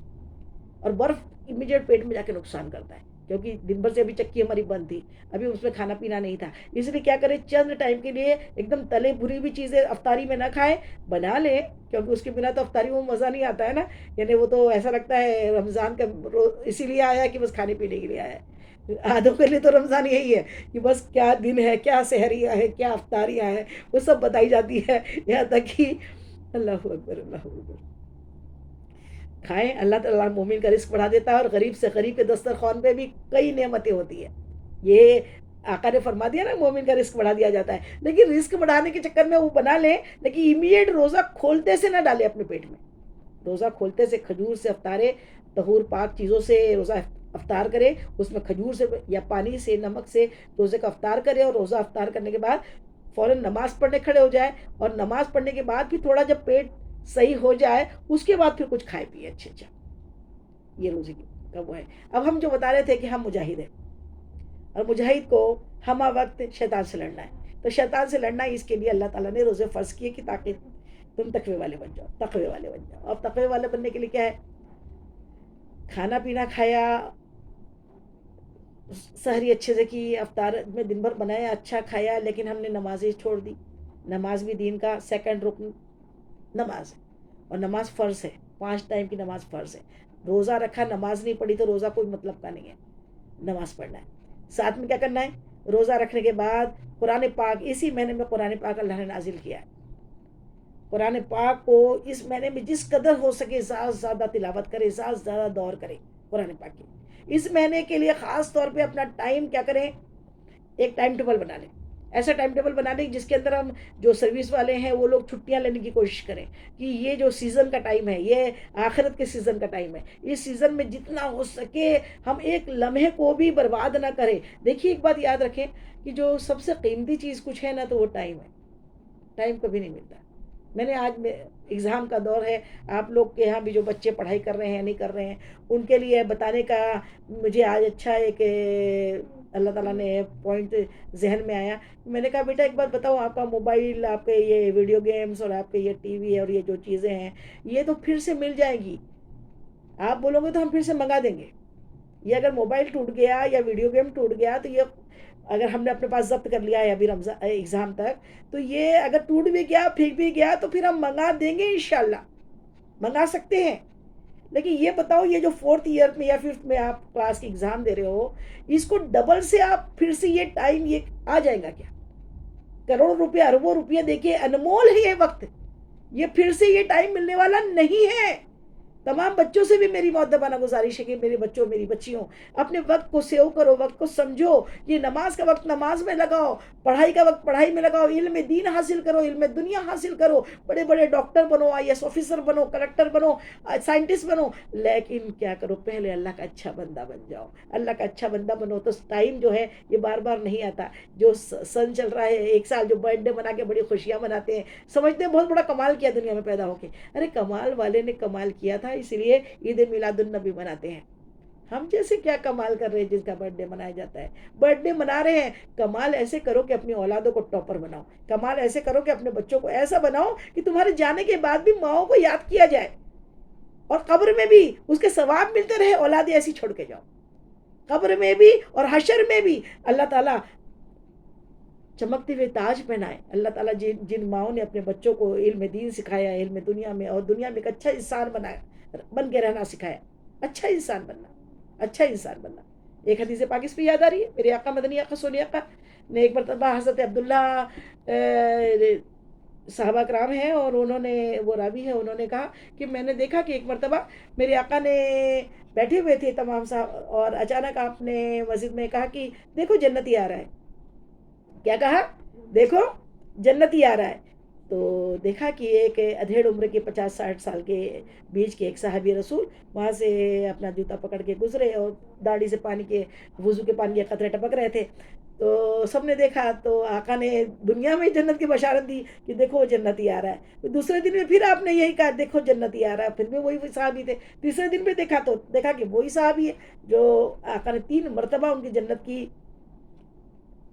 Speaker 1: اور برف امیجیٹ پیٹ میں جا کے نقصان کرتا ہے، کیونکہ دن بھر سے ابھی چکی ہماری بند تھی، ابھی اس میں کھانا پینا نہیں تھا. اس لیے کیا کریں، چند ٹائم کے لیے ایک دم تلے بھری ہوئی چیزیں افطاری میں نہ کھائیں، بنا لیں، کیونکہ اس کے بنا تو افطاری میں مزہ نہیں آتا ہے نا. یعنی وہ تو ایسا لگتا ہے رمضان کا اسی لیے آیا کہ بس کھانے پینے کے لیے آیا ہے. آدھوں کے لیے تو رمضان یہی ہے کہ بس کیا دن ہے، کیا سحریہ ہے، کیا افطاریاں ہے، وہ سب بتائی جاتی ہے، یہاں تک کہ اللہ اکبر اللہ اکبر. کھائیں، اللہ تعالیٰ مومن کا رزق بڑھا دیتا ہے، اور غریب سے غریب کے دسترخوان پہ بھی کئی نعمتیں ہوتی ہیں. یہ آقا نے فرما دیا نا، مومن کا رزق بڑھا دیا جاتا ہے. لیکن رزق بڑھانے کے چکر میں وہ بنا لیں، لیکن امیڈیٹ روزہ کھولتے سے نہ ڈالے اپنے پیٹ میں. روزہ کھولتے سے کھجور سے افطارے، طہور پاک چیزوں سے روزہ افطار کرے، اس میں کھجور سے یا پانی سے، نمک سے روزے کا افطار کرے، اور روزہ افطار کرنے کے بعد فوراً نماز پڑھنے کھڑے ہو جائے، اور نماز پڑھنے کے بعد بھی تھوڑا جب پیٹ صحیح ہو جائے اس کے بعد پھر کچھ کھائے پیے اچھا. یہ روزے کا وہ ہے. اب ہم جو بتا رہے تھے کہ ہم مجاہد ہیں، اور مجاہد کو ہمہ وقت شیطان سے لڑنا ہے. تو شیطان سے لڑنا ہے، اس کے لیے اللہ تعالیٰ نے روزے فرض کیے کہ تاکہ تم تقوی والے بن جاؤ، تقوی والے بن جاؤ. اب تقوی والے بننے کے لیے کیا ہے، کھانا پینا کھایا، سحری اچھے سے کی، افطار میں دن بھر بنایا، اچھا کھایا، لیکن ہم نے نمازیں چھوڑ دی. نماز بھی دین کا سیکنڈ رکن نماز ہے، اور نماز فرض ہے، 5 ٹائم کی نماز فرض ہے. روزہ رکھا، نماز نہیں پڑھی تو روزہ کوئی مطلب کا نہیں ہے، نماز پڑھنا ہے. ساتھ میں کیا کرنا ہے، روزہ رکھنے کے بعد قرآن پاک، اسی مہینے میں قرآن پاک اللہ نے نازل کیا ہے. قرآن پاک کو اس مہینے میں جس قدر ہو سکے زیادہ سے زیادہ تلاوت کرے، زیادہ سے زیادہ دور کرے قرآن پاک کی. اس مہینے کے لیے خاص طور پہ اپنا ٹائم کیا کریں، ایک ٹائم ٹیبل بنا لیں. ایسا ٹائم ٹیبل بنا لیں جس کے اندر ہم جو سروس والے ہیں وہ لوگ چھٹیاں لینے کی کوشش کریں، کہ یہ جو سیزن کا ٹائم ہے، یہ آخرت کے سیزن کا ٹائم ہے، اس سیزن میں جتنا ہو سکے ہم ایک لمحے کو بھی برباد نہ کریں. دیکھیے ایک بات یاد رکھیں کہ جو سب سے قیمتی چیز کچھ ہے نا تو وہ ٹائم ہے. ٹائم کبھی نہیں ملتا. میں نے آج ایگزام کا دور ہے، آپ لوگ کے یہاں بھی جو بچے پڑھائی کر رہے ہیں نہیں کر رہے ہیں، ان کے لیے بتانے کا مجھے آج اچھا ایک اللہ تعالیٰ نے پوائنٹ ذہن میں آیا. میں نے کہا بیٹا ایک بات بتاؤ، آپ کا موبائل، آپ کے یہ ویڈیو گیمز اور آپ کے یہ ٹی وی اور یہ جو چیزیں ہیں یہ تو پھر سے مل جائیں گی، آپ بولو گے تو ہم پھر سے منگا دیں گے. یہ اگر موبائل ٹوٹ گیا یا ویڈیو گیم ٹوٹ گیا تو یہ اگر ہم نے اپنے پاس ضبط کر لیا ہے ابھی رمضان ایگزام تک، تو یہ اگر ٹوٹ بھی گیا، پھینک بھی گیا، تو پھر ہم منگا دیں گے انشاءاللہ، منگا سکتے ہیں. لیکن یہ بتاؤ، یہ جو 4th ایئر میں یا 5th میں آپ کلاس کی ایگزام دے رہے ہو، اس کو ڈبل سے آپ پھر سے یہ ٹائم یہ آ جائے گا کیا؟ کروڑوں روپے، اربوں روپے دیکھیے، انمول ہے یہ وقت، یہ پھر سے یہ ٹائم ملنے والا نہیں ہے. تمام بچوں سے بھی میری مؤدبانہ گزارش ہے کہ میرے بچوں میری بچیوں اپنے وقت کو سیو کرو، وقت کو سمجھو. یہ نماز کا وقت نماز میں لگاؤ، پڑھائی کا وقت پڑھائی میں لگاؤ، علم دین حاصل کرو، علم دنیا حاصل کرو، بڑے بڑے ڈاکٹر بنو، IAS آفیسر بنو، کلیکٹر بنو، سائنٹسٹ بنو. لیکن کیا کرو، پہلے اللہ کا اچھا بندہ بن جاؤ. اللہ کا اچھا بندہ بنو تو ٹائم جو ہے یہ بار بار نہیں آتا. جو سن چل رہا ہے 1 سال، جو برتھ ڈے منا کے بڑی خوشیاں مناتے ہیں، سمجھتے ہیں بہت بڑا کمال کیا دنیا میں پیدا ہو کے. ارے کمال والے نے کمال کیا تھا، اس لیے عید میلاد النبی مناتے ہیں. ہم جیسے کیا کمال کر رہے ہیں جس کا برتھ ڈے منایا جاتا ہے؟ برتھ ڈے منا رہے ہیں، کمال ایسے کرو کہ اپنی اولادوں کو ٹاپر بناؤ. کمال ایسے کرو کہ اپنے بچوں کو ایسا بناؤ کہ تمہارے جانے کے بعد بھی ماؤں کو یاد کیا جائے، اور قبر میں بھی اس کے ثواب ملتے رہے. اولادیں ایسی چھوڑ کے جاؤ، قبر میں بھی اور حشر میں بھی اللہ تعالیٰ چمکتے ہوئے تاج پہنائے. اللہ تعالیٰ جن ماؤں نے اپنے بچوں کو علم دین سکھایا، علم دنیا میں اور دنیا میں ایک اچھا انسان بنایا، بن کے رہنا سکھایا، اچھا انسان بننا، اچھا انسان بننا. ایک حدیث پاک اس پہ یاد آ رہی ہے، میرے آقا مدنی آقا سونی آقا نے ایک مرتبہ حضرت عبداللہ صحابہ کرام ہیں اور انہوں نے، وہ راوی ہے، انہوں نے کہا کہ میں نے دیکھا کہ ایک مرتبہ میرے آقا نے بیٹھے ہوئے تھے تمام صاحب، اور اچانک آپ نے مسجد میں کہا کہ دیکھو جنتی آ رہا ہے. کیا کہا؟ دیکھو جنتی آ رہا ہے. تو دیکھا کہ ایک ادھیڑ عمر کے 50-60 سال کے بیچ کے ایک صحابی رسول وہاں سے اپنا جوتا پکڑ کے گزرے، اور داڑھی سے پانی کے، وضو کے پانی کے قطرے ٹپک رہے تھے. تو سب نے دیکھا، تو آقا نے دنیا میں جنت کی بشارت دی کہ دیکھو جنتی آ رہا ہے. دوسرے دن میں پھر آپ نے یہی کہا دیکھو جنتی آ رہا ہے، پھر بھی وہی صحابی تھے. تیسرے دن پہ دیکھا تو دیکھا کہ وہی صحابی ہے جو آقا نے 3 مرتبہ ان کی جنت کی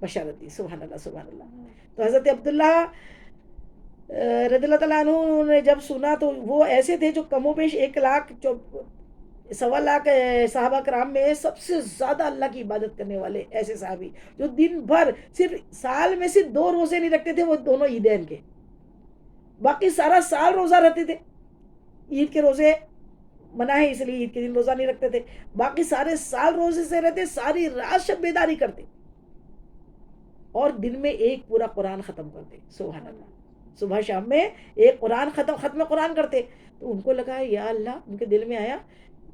Speaker 1: بشارت دی. سبحان اللہ سبحان اللہ. تو حضرت عبداللہ رضی اللہ تعالیٰ عنہ نے جب سنا تو وہ ایسے تھے جو کم و بیش 1 لاکھ 1.25 لاکھ صحابہ کرام میں سب سے زیادہ اللہ کی عبادت کرنے والے ایسے صحابی، جو دن بھر صرف سال میں صرف 2 روزے نہیں رکھتے تھے، وہ دونوں عیدین کے، باقی سارا سال روزہ رہتے تھے. عید کے روزے منع ہے اس لیے عید کے دن روزہ نہیں رکھتے تھے، باقی سارے سال روزے سے رہتے، ساری رات شب بیداری کرتے، اور دن میں ایک پورا قرآن ختم کرتے. سبحان اللہ. صبح شام میں ایک قرآن ختم قرآن کرتے. تو ان کو لگا یا اللہ، ان کے دل میں آیا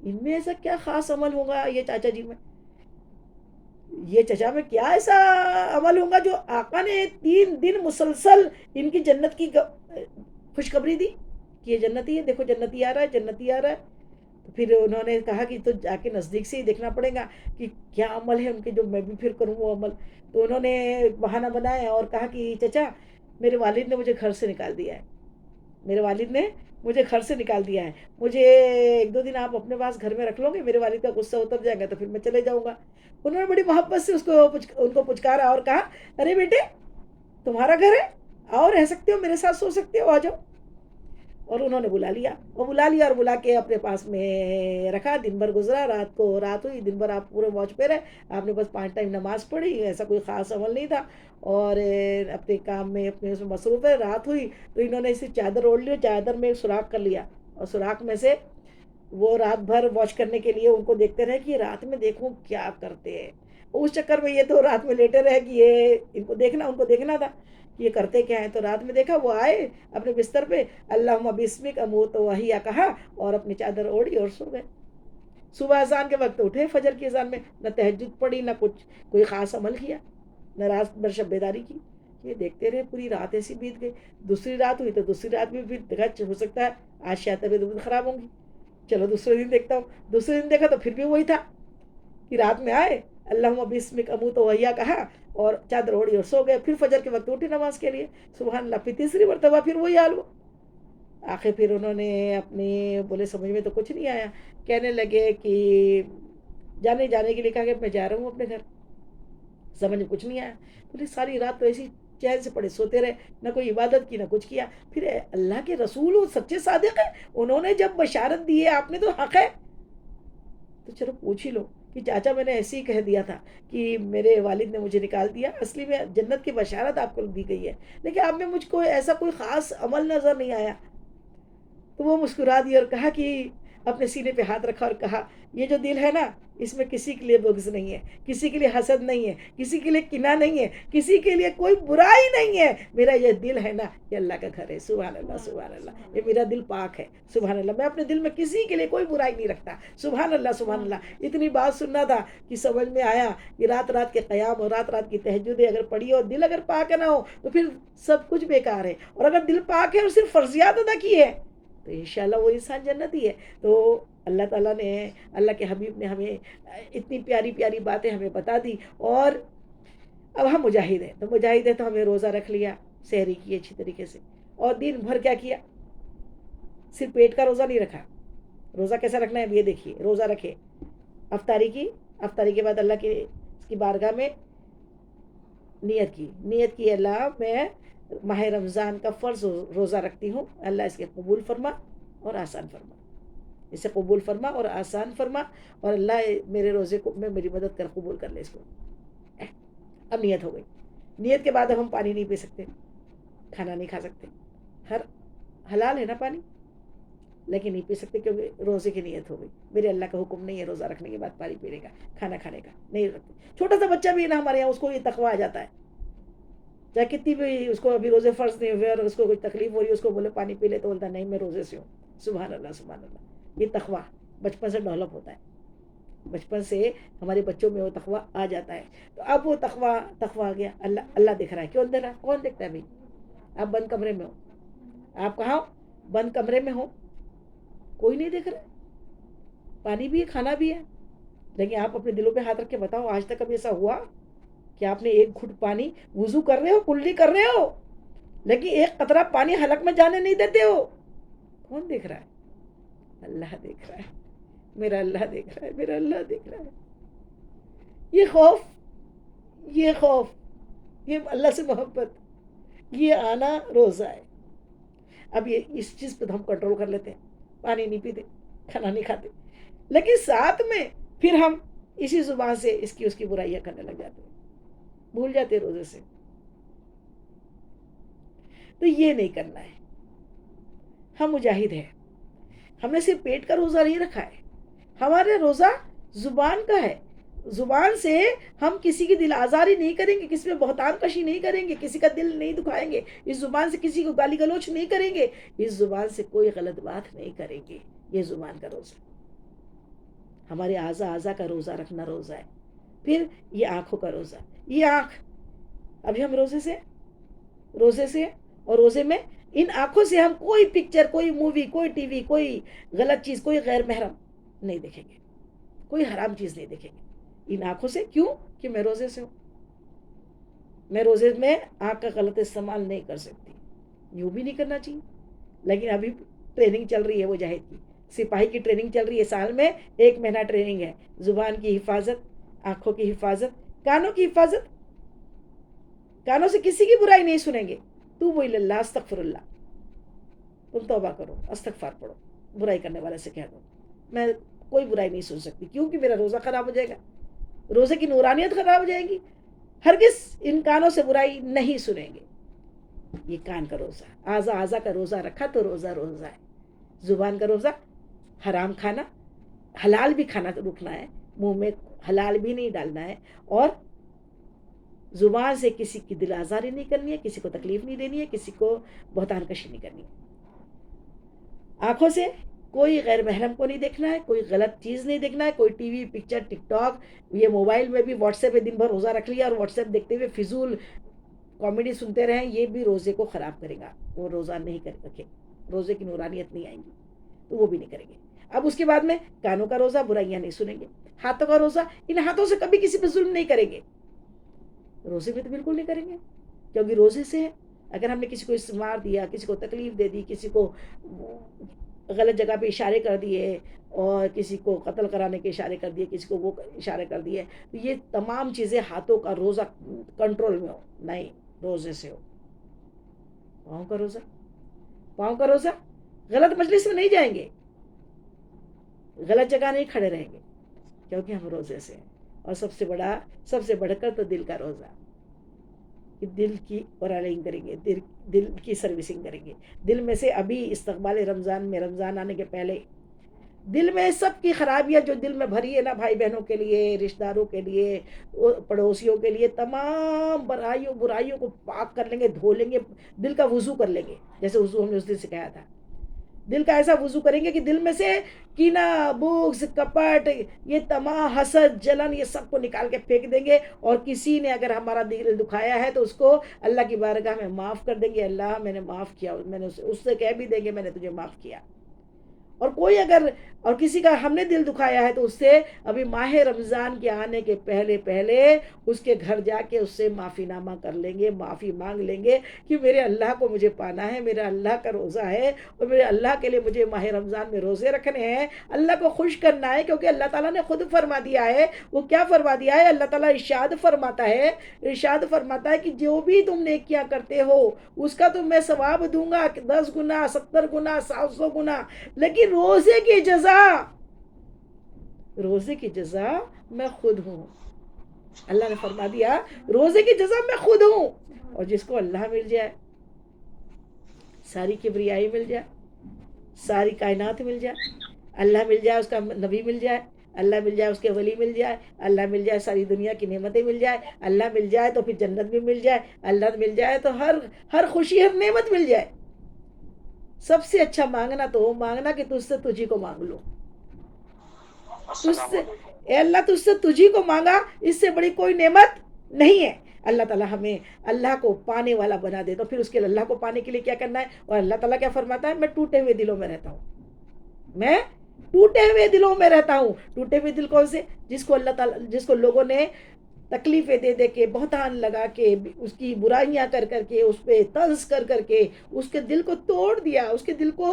Speaker 1: ان میں ایسا کیا خاص عمل ہوگا، یہ چاچا جی میں، یہ چچا میں کیا ایسا عمل ہوگا جو آقا نے 3 دن مسلسل ان کی جنت کی خوشخبری دی کہ یہ جنتی ہے، دیکھو جنتی آ رہا ہے، جنتی آ رہا ہے. تو پھر انہوں نے کہا کہ تو جا کے نزدیک سے ہی دیکھنا پڑے گا کہ کیا عمل ہے ان کے جو میں بھی پھر کروں وہ عمل. تو انہوں نے بہانہ بنایا اور کہا کہ چچا میرے والد نے مجھے گھر سے نکال دیا ہے، میرے والد نے مجھے گھر سے نکال دیا ہے، مجھے 1-2 دن آپ اپنے پاس گھر میں رکھ لو گے، میرے والد کا غصہ اتر جائے گا تو پھر میں چلے جاؤں گا. انہوں نے بڑی محبت سے ان کو پچکارا اور کہا ارے بیٹے تمہارا گھر ہے، آؤ رہ سکتے ہو، میرے ساتھ سو سکتے ہو، آ جاؤ. اور انہوں نے بلا لیا اور بلا کے اپنے پاس میں رکھا. دن بھر گزرا، رات کو رات ہوئی، دن بھر آپ پورے واچ پہ رہے. آپ نے بس 5 ٹائم نماز پڑھی، ایسا کوئی خاص عمل نہیں تھا، اور اپنے کام میں اپنے اس میں مصروف ہے. رات ہوئی تو انہوں نے اسے چادر اوڑھ لی، چادر میں سوراخ کر لیا، اور سوراخ میں سے وہ رات بھر واچ کرنے کے لیے ان کو دیکھتے رہے کہ رات میں دیکھوں کیا کرتے ہیں. اس چکر میں یہ تو رات میں لیٹے رہے کہ یہ ان کو دیکھنا تھا یہ کرتے کیا ہیں. تو رات میں دیکھا وہ آئے اپنے بستر پہ، اللہم بسمک اموت و احیا کہا اور اپنی چادر اوڑھی اور سو گئے. صبح اذان کے وقت اٹھے، فجر کی اذان میں، نہ تہجد پڑھی، نہ کچھ کوئی خاص عمل کیا، نہ رات بھر شب بیداری کی. یہ دیکھتے رہے پوری رات ایسی بیت گئی. دوسری رات ہوئی تو دوسری رات میں بھی دیکھا ہو سکتا ہے آج شاید طبیعت خراب ہوں گی، چلو دوسرے دن دیکھتا ہوں. دوسرے دن دیکھا تو پھر بھی وہی تھا کہ رات میں آئے، اللہم بسمک اموت و احیا کہا اور چادر اوڑھی اور سو گئے. پھر فجر کے وقت اٹھی نماز کے لیے، سبحان اللہ. پھر تیسری مرتبہ پھر وہی حال ہوا. آخر پھر انہوں نے اپنے بولے سمجھ میں تو کچھ نہیں آیا، کہنے لگے کہ جانے کے لیے کہا کہ میں جا رہا ہوں اپنے گھر، سمجھ میں کچھ نہیں آیا. بولے ساری رات تو ایسی چین سے پڑے سوتے رہے، نہ کوئی عبادت کی نہ کچھ کیا. پھر اللہ کے رسول وہ سچے صادق ہیں، انہوں نے جب بشارت دی ہے آپ نے تو حق ہے، تو چلو پوچھ ہی لو کہ چاچا میں نے ایسے ہی کہہ دیا تھا کہ میرے والد نے مجھے نکال دیا، اصلی میں جنت کی بشارت آپ کو دی گئی ہے، لیکن آپ میں مجھ کو ایسا کوئی خاص عمل نظر نہیں آیا. تو وہ مسکرا دیا اور کہا کہ اپنے سینے پہ ہاتھ رکھا اور کہا یہ جو دل ہے نا اس میں کسی کے لیے بغض نہیں ہے، کسی کے لیے حسد نہیں ہے، کسی کے لیے کینہ نہیں ہے، کسی کے لیے کوئی برائی نہیں ہے، میرا یہ دل ہے نا یہ اللہ کا گھر ہے۔ سبحان اللہ سبحان اللہ، یہ میرا دل پاک ہے۔ سبحان اللہ، میں اپنے دل میں کسی کے لیے کوئی برائی نہیں رکھتا۔ سبحان اللہ سبحان اللہ۔ اتنی بات سننا تھا کہ سمجھ میں آیا کہ رات رات کے قیام اور رات رات کی تہجدیں اگر پڑھی اور دل اگر پاک نہ ہو تو پھر سب کچھ بیکار ہے، اور اگر دل پاک ہے اور صرف فرضیات ادا کی ہے تو انشاءاللہ وہ انسان جنتی ہے۔ تو اللہ تعالیٰ نے، اللہ کے حبیب نے ہمیں اتنی پیاری پیاری باتیں ہمیں بتا دی، اور اب ہم مجاہد ہیں، تو مجاہد ہیں تو ہمیں روزہ رکھ لیا، سحری کی اچھی طریقے سے، اور دن بھر کیا کیا، صرف پیٹ کا روزہ نہیں رکھا۔ روزہ کیسا رکھنا ہے اب یہ دیکھیے، روزہ رکھے، افطاری کی، افطاری کے بعد اللہ کی بارگاہ میں نیت کی اللہ میں ماہ رمضان کا فرض روزہ رکھتی ہوں، اللہ اس کے قبول فرما اور آسان فرما، اسے قبول فرما اور آسان فرما، اور اللہ میرے روزے کو میں میری مدد کر قبول کر لے اس کو۔ اب نیت ہو گئی، نیت کے بعد اب ہم پانی نہیں پی سکتے، کھانا نہیں کھا سکتے، ہر حلال ہے نا پانی، لیکن نہیں پی سکتے کیونکہ روزے کی نیت ہو گئی۔ میرے اللہ کا حکم نہیں ہے روزہ رکھنے کے بعد پانی پینے کا، کھانا کھانے کا نہیں رکھتے۔ چھوٹا سا بچہ بھی ہے نا ہمارے یہاں، اس کو یہ تقویٰ آ جاتا ہے، چاہے کتنی بھی اس کو ابھی روزے فرض نہیں ہوئے اور اس کو کوئی تکلیف ہو رہی ہے، اس کو بولے پانی پی لے تو بولتا نہیں میں روزے سے ہوں۔ سبحان اللہ سبحان اللہ۔ یہ تقویٰ بچپن سے ڈیولپ ہوتا ہے، بچپن سے ہمارے بچوں میں وہ تقویٰ آ جاتا ہے۔ تو اب وہ تقویٰ آ گیا، اللہ دیکھ رہا ہے، کیوں دیکھ رہا ہے؟ کون دیکھتا ہے بھائی؟ آپ بند کمرے میں ہو، آپ کہاں ہو؟ بند کمرے میں ہو، کوئی نہیں دیکھ رہا، پانی بھی ہے کھانا بھی ہے، لیکن آپ اپنے دلوں پہ ہاتھ رکھ کے بتاؤ آج تک کبھی ایسا ہوا کہ آپ نے ایک گھٹ پانی، وضو کر رہے ہو، کلی کر رہے ہو، لیکن ایک قطرہ پانی حلق میں جانے نہیں دیتے ہو؟ کون دیکھ رہا ہے؟ اللہ دیکھ رہا ہے، میرا اللہ دیکھ رہا ہے، میرا اللہ دیکھ رہا ہے۔ یہ خوف، یہ اللہ سے محبت، یہ آنا روزہ ہے۔ اب یہ اس چیز پہ ہم کنٹرول کر لیتے ہیں، پانی نہیں پیتے، کھانا نہیں کھاتے، لیکن ساتھ میں پھر ہم اسی زبان سے اس کی برائیاں کرنے لگ جاتے ہیں، بھول جاتے ہیں روزے سے۔ تو یہ نہیں کرنا ہے، ہم مجاہد ہیں، ہم نے صرف پیٹ کا روزہ نہیں رکھا ہے، ہمارے روزہ زبان کا ہے، زبان سے ہم کسی کی دل آزاری نہیں کریں گے، کسی میں بہتان کشی نہیں کریں گے، کسی کا دل نہیں دکھائیں گے، اس زبان سے کسی کو گالی گلوچ نہیں کریں گے، اس زبان سے کوئی غلط بات نہیں کریں گے۔ یہ زبان کا روزہ، ہمارے اعضا کا روزہ رکھنا روزہ ہے۔ پھر یہ آنکھوں کا روزہ، یہ آنکھ، ابھی ہم روزے سے اور روزے میں ان آنکھوں سے ہم کوئی پکچر، کوئی مووی، کوئی ٹی وی، کوئی غلط چیز، کوئی غیر محرم نہیں دیکھیں گے، کوئی حرام چیز نہیں دیکھیں گے ان آنکھوں سے۔ کیوں؟ کہ میں روزے سے ہوں، میں روزے میں آنکھ کا غلط استعمال نہیں کر سکتی، یوں بھی نہیں کرنا چاہیے۔ لیکن ابھی ٹریننگ چل رہی ہے مجاہد کی، سپاہی کی ٹریننگ چل رہی ہے، سال میں 1 مہینہ ٹریننگ ہے، زبان کی حفاظت، آنکھوں کی حفاظت، کانوں کی حفاظت، کانوں سے کسی کی برائی نہیں سنیں گے۔ توبوا الی اللہ، استغفر اللہ، تم توبہ کرو، استغفار پڑھو، برائی کرنے والے سے کہہ دو میں کوئی برائی نہیں سن سکتی، کیونکہ میرا روزہ خراب ہو جائے گا، روزے کی نورانیت خراب ہو جائے گی۔ ہرگز ان کانوں سے برائی نہیں سنیں گے۔ یہ کان کا روزہ، اعضا کا روزہ رکھا تو روزہ ہے۔ زبان کا روزہ، حرام کھانا، حلال بھی کھانا رکنا ہے، منہ میں حلال بھی نہیں ڈالنا ہے، اور زبان سے کسی کی دل آزاری نہیں کرنی ہے، کسی کو تکلیف نہیں دینی ہے، کسی کو بہتان کشی نہیں کرنی ہے۔ آنکھوں سے کوئی غیر محرم کو نہیں دیکھنا ہے، کوئی غلط چیز نہیں دیکھنا ہے، کوئی ٹی وی، پکچر، ٹک ٹاک، یہ موبائل میں بھی واٹس ایپ پہ دن بھر روزہ رکھ لیا اور واٹس ایپ دیکھتے ہوئے فضول کامیڈی سنتے رہیں، یہ بھی روزے کو خراب کرے گا، وہ روزہ نہیں کر رکھے، روزے کی نورانیت نہیں آئیں گی، تو وہ بھی نہیں کریں گے۔ اب اس کے بعد میں کانوں کا روزہ، برائیاں نہیں سنیں گے۔ ہاتھوں کا روزہ، ان ہاتھوں سے کبھی کسی پہ ظلم نہیں کریں گے، روزے میں تو بالکل نہیں کریں گے، کیونکہ روزے سے ہے۔ اگر ہم نے کسی کو مار دیا، کسی کو تکلیف دے دی، کسی کو غلط جگہ پہ اشارے کر دیے، اور کسی کو قتل کرانے کے اشارے کر دیے، کسی کو وہ اشارے کر دیے، تو یہ تمام چیزیں ہاتھوں کا روزہ کنٹرول میں ہو، نہیں روزے سے ہو۔ پاؤں کا روزہ، غلط مجلس میں نہیں جائیں گے، غلط جگہ نہیں کھڑے رہیں گے، کیونکہ ہم روزے سے ہیں۔ اور سب سے بڑھ کر تو دل کا روزہ، دل کی اورالنگ کریں گے، دل کی سروسنگ کریں گے۔ دل میں سے ابھی استقبال رمضان میں، رمضان آنے کے پہلے دل میں سب کی خرابیاں جو دل میں بھری ہے نا، بھائی بہنوں کے لیے، رشتہ داروں کے لیے، پڑوسیوں کے لیے، تمام برائیوں کو پاک کر لیں گے، دھو لیں گے، دل کا وضو کر لیں گے، جیسے وضو ہم نے اس دن سکھایا تھا. دل کا ایسا وضو کریں گے کہ دل میں سے کینہ، بغض، کپٹ، یہ تمام حسد، جلن، یہ سب کو نکال کے پھینک دیں گے. اور کسی نے اگر ہمارا دل دکھایا ہے تو اس کو اللہ کی بارگاہ میں معاف کر دیں گے. اللہ میں نے معاف کیا، میں نے اس سے کہہ بھی دیں گے میں نے تجھے معاف کیا. اور کوئی اگر اور کسی کا ہم نے دل دکھایا ہے تو اس سے ابھی ماہ رمضان کے آنے کے پہلے پہلے اس کے گھر جا کے اس سے معافی نامہ کر لیں گے، معافی مانگ لیں گے کہ میرے اللہ کو مجھے پانا ہے، میرا اللہ کا روزہ ہے اور میرے اللہ کے لیے مجھے ماہ رمضان میں روزے رکھنے ہیں، اللہ کو خوش کرنا ہے. کیونکہ اللہ تعالیٰ نے خود فرما دیا ہے. وہ کیا فرما دیا ہے؟ اللہ تعالیٰ ارشاد فرماتا ہے کہ جو بھی تم نیکیاں کرتے ہو اس کا تو میں ثواب دوں گا 10 گنا، 70 گنا، 700 گنا. لیکن روزے کی جزا میں خود ہوں. اللہ نے فرما دیا روزے کی جزا میں خود ہوں. اور جس کو اللہ مل جائے، ساری کبریائی مل جائے، ساری کائنات مل جائے، اللہ مل جائے، اس کا نبی مل جائے، اللہ مل جائے، اس کے ولی مل جائے، اللہ مل جائے، ساری دنیا کی نعمتیں مل جائے، اللہ مل جائے تو پھر جنت بھی مل جائے، اللہ مل جائے تو ہر خوشی، ہر نعمت مل جائے. سب سے اچھا مانگنا تو وہ مانگنا کہ تجھ سے تجھی کو مانگ لو. اے اللہ تجھ سے تجھی کو مانگا، اس سے بڑی کوئی نعمت نہیں ہے. اللہ تعالیٰ ہمیں اللہ کو پانے والا بنا دے. تو پھر اس کے اللہ کو پانے کے لیے کیا کرنا ہے؟ اور اللہ تعالیٰ کیا فرماتا ہے؟ میں ٹوٹے ہوئے دلوں میں رہتا ہوں. میں ٹوٹے ہوئے دلوں میں رہتا ہوں. ٹوٹے ہوئے دل کون سے؟ جس کو اللہ تعالیٰ، جس کو لوگوں نے تکلیفیں دے دے کے، بہتان لگا کے، اس کی برائیاں کر کر کے، اس پہ طنز کر کر کے اس کے دل کو توڑ دیا، اس کے دل کو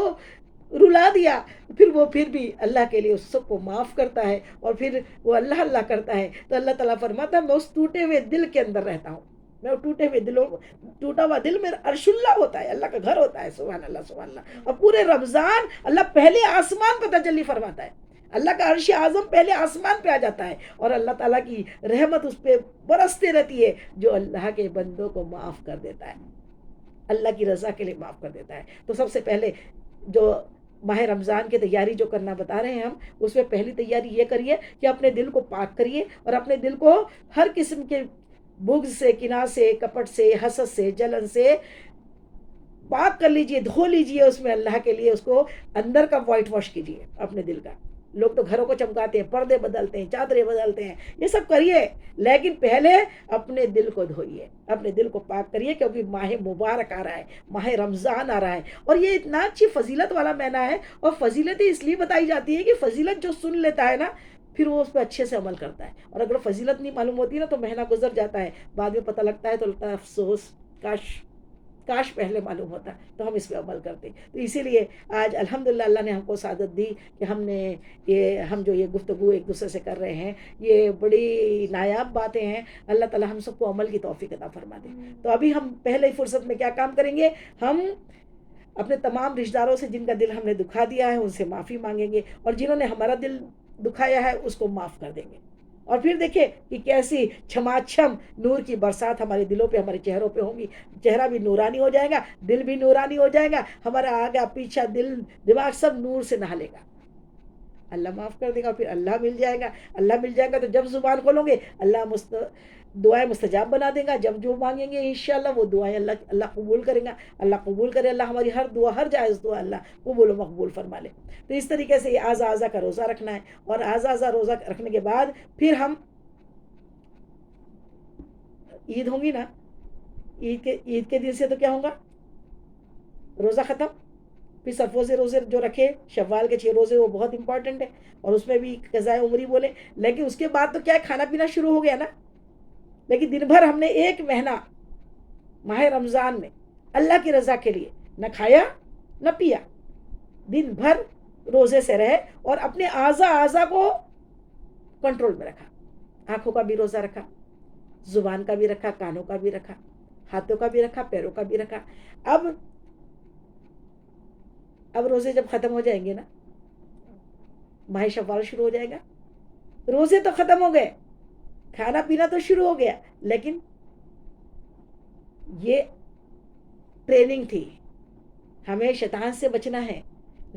Speaker 1: رلا دیا. پھر بھی اللہ کے لیے اس سب کو معاف کرتا ہے اور پھر وہ اللہ کرتا ہے. تو اللہ تعالیٰ فرماتا ہے میں اس ٹوٹے ہوئے دل کے اندر رہتا ہوں. میں ٹوٹا ہوا دل میرا عرش اللہ ہوتا ہے، اللہ کا گھر ہوتا ہے. سبحان اللہ، سبحان اللہ. اور پورے رمضان اللہ پہلے آسمان پر تجلی فرماتا ہے. اللہ کا عرش اعظم پہلے آسمان پہ آ جاتا ہے اور اللہ تعالیٰ کی رحمت اس پہ برستے رہتی ہے، جو اللہ کے بندوں کو معاف کر دیتا ہے، اللہ کی رضا کے لیے معاف کر دیتا ہے. تو سب سے پہلے جو ماہ رمضان کی تیاری جو کرنا بتا رہے ہیں ہم، اس میں پہلی تیاری یہ کریے کہ اپنے دل کو پاک کریے اور اپنے دل کو ہر قسم کے بغض سے، کناہ سے، کپٹ سے، حسد سے، جلن سے پاک کر لیجئے، دھو لیجئے. اس میں اللہ کے لیے اس کو اندر کا وائٹ واش کیجئے اپنے دل کا. لوگ تو گھروں کو چمکاتے ہیں، پردے بدلتے ہیں، چادریں بدلتے ہیں، یہ سب کریے، لیکن پہلے اپنے دل کو دھوئیے، اپنے دل کو پاک کریے. کیونکہ ماہ مبارک آ رہا ہے، ماہ رمضان آ رہا ہے اور یہ اتنا اچھی فضیلت والا مہینہ ہے. اور فضیلتیں اس لیے بتائی جاتی ہے کہ فضیلت جو سن لیتا ہے نا پھر وہ اس پہ اچھے سے عمل کرتا ہے. اور اگر فضیلت نہیں معلوم ہوتی نا تو مہینہ گزر جاتا ہے، بعد میں پتہ لگتا ہے تو لگتا ہے افسوس، کاش پہلے معلوم ہوتا تو ہم اس پہ عمل کرتے. تو اسی لیے آج الحمدللہ اللہ نے ہم کو سعادت دی کہ ہم جو یہ گفتگو ایک دوسرے سے کر رہے ہیں، یہ بڑی نایاب باتیں ہیں. اللہ تعالی ہم سب کو عمل کی توفیق عطا فرما دے. تو ابھی ہم پہلے ہی فرصت میں کیا کام کریں گے؟ ہم اپنے تمام رشتہ داروں سے جن کا دل ہم نے دکھا دیا ہے ان سے معافی مانگیں گے، اور جنہوں نے ہمارا دل دکھایا ہے اس کو معاف کر دیں گے. اور پھر دیکھیں کہ کیسی چھماچھم نور کی برسات ہمارے دلوں پہ، ہمارے چہروں پہ ہوں گی. چہرہ بھی نورانی ہو جائے گا، دل بھی نورانی ہو جائے گا، ہمارا آگا پیچھا دل دماغ سب نور سے نہا لے گا. اللہ معاف کر دے گا، پھر اللہ مل جائے گا. اللہ مل جائے گا تو جب زبان کھولو گے دعائیں مستجاب بنا دے گا. جب جو مانگیں گے انشاءاللہ وہ دعائیں اللہ قبول کرے گا. اللہ قبول کرے، اللہ ہماری ہر دعا، ہر جائز دعا اللہ قبول و مقبول فرما لے. تو اس طریقے سے یہ آزا کا روزہ رکھنا ہے. اور آزا روزہ رکھنے کے بعد پھر ہم عید ہوں گی نا، عید کے دن سے تو کیا ہوگا؟ روزہ ختم. پھر صفوز روزے جو رکھے، شوال کے 6 روزے، وہ بہت امپورٹنٹ ہے اور اس میں بھی قضائے عمری بولے. لیکن اس کے بعد تو کیا ہے، کھانا پینا شروع ہو گیا نا. لیکن دن بھر ہم نے ایک مہینہ ماہ رمضان میں اللہ کی رضا کے لیے نہ کھایا نہ پیا، دن بھر روزے سے رہے اور اپنے اعضا کو کنٹرول میں رکھا. آنکھوں کا بھی روزہ رکھا، زبان کا بھی رکھا، کانوں کا بھی رکھا، ہاتھوں کا بھی رکھا، پیروں کا بھی رکھا. اب روزے جب ختم ہو جائیں گے نا، ماہ شوال شروع ہو جائے گا. روزے تو ختم ہو گئے، کھانا پینا تو شروع ہو گیا، لیکن یہ ٹریننگ تھی. ہمیں شیطان سے بچنا ہے،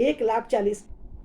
Speaker 1: 1,40,000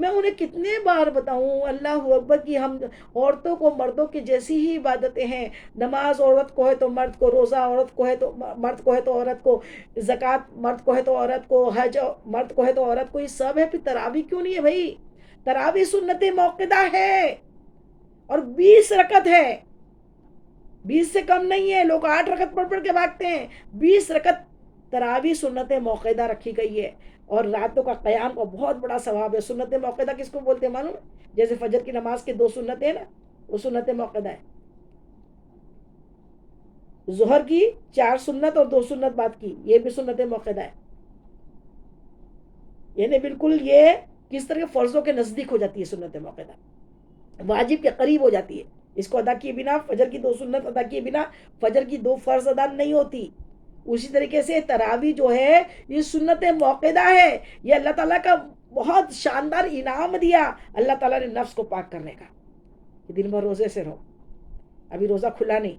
Speaker 1: میں انہیں کتنے بار بتاؤں اللہ اکبر کی ہم عورتوں کو مردوں کی جیسی ہی عبادتیں ہیں. نماز عورت کو ہے تو مرد کو, روزہ عورت کو ہے تو مرد کو ہے تو عورت کو, زکوٰۃ مرد کو ہے تو عورت کو, حج مرد کو ہے تو عورت کو, یہ سب ہے. پھر تراویح کیوں نہیں ہے بھائی؟ تراویح سنت موقدہ ہے اور 20 رکعت ہے, 20 سے کم نہیں ہے. لوگ 8 رکعت پڑھ کے بھاگتے ہیں. 20 رکعت تراویح سنت موقدہ رکھی گئی ہے, اور راتوں کا قیام کا بہت بڑا ثواب ہے. سنت موقدہ کس کو بولتے ہیں معلوم؟ جیسے فجر کی نماز کے 2 سنتیں ہیں نا, وہ سنت موقدہ ہے. ظہر کی 4 سنت اور 2 سنت بعد کی, یہ بھی سنت موقدہ ہے. یعنی بالکل یہ کس طرح فرضوں کے نزدیک ہو جاتی ہے سنت موقدہ, واجب کے قریب ہو جاتی ہے. اس کو ادا کیے بنا, فجر کی 2 سنت ادا کیے بنا فجر کی 2 فرض ادا نہیں ہوتی. اسی طریقے سے تراویح جو ہے یہ سنت موقدہ ہے. یہ اللہ تعالیٰ کا بہت شاندار انعام دیا اللہ تعالیٰ نے نفس کو پاک کرنے کا, کہ دن بھر روزے سے رہو. ابھی روزہ کھلا نہیں,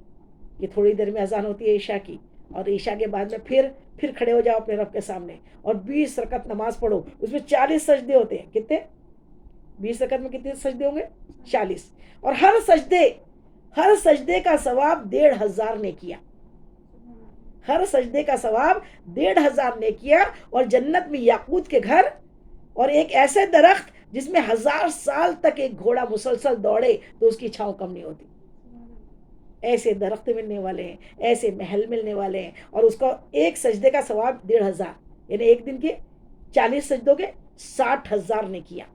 Speaker 1: یہ تھوڑی دیر میں اذان ہوتی ہے عشاء کی, اور عشاء کے بعد میں پھر کھڑے ہو جاؤ اپنے رب کے سامنے اور 20 رکعت نماز پڑھو. اس میں 40 سجدے ہوتے ہیں. کتنے؟ 20 رکعت میں کتنے سجدے ہوں گے؟ 40. اور ہر سجدے کا ثواب 1500 نے کیا. ہر سجدے کا ثواب 1500 نے کیا. اور جنت میں یاقوت کے گھر اور ایک ایسے درخت جس میں 1000 سال تک ایک گھوڑا مسلسل دوڑے تو اس کی چھاؤں کم نہیں ہوتی. ایسے درخت ملنے والے ہیں, ایسے محل ملنے والے ہیں, اور اس کا ایک سجدے کا ثواب 1500, یعنی ایک دن کے 40 سجدوں کے 60,000 نے کیا.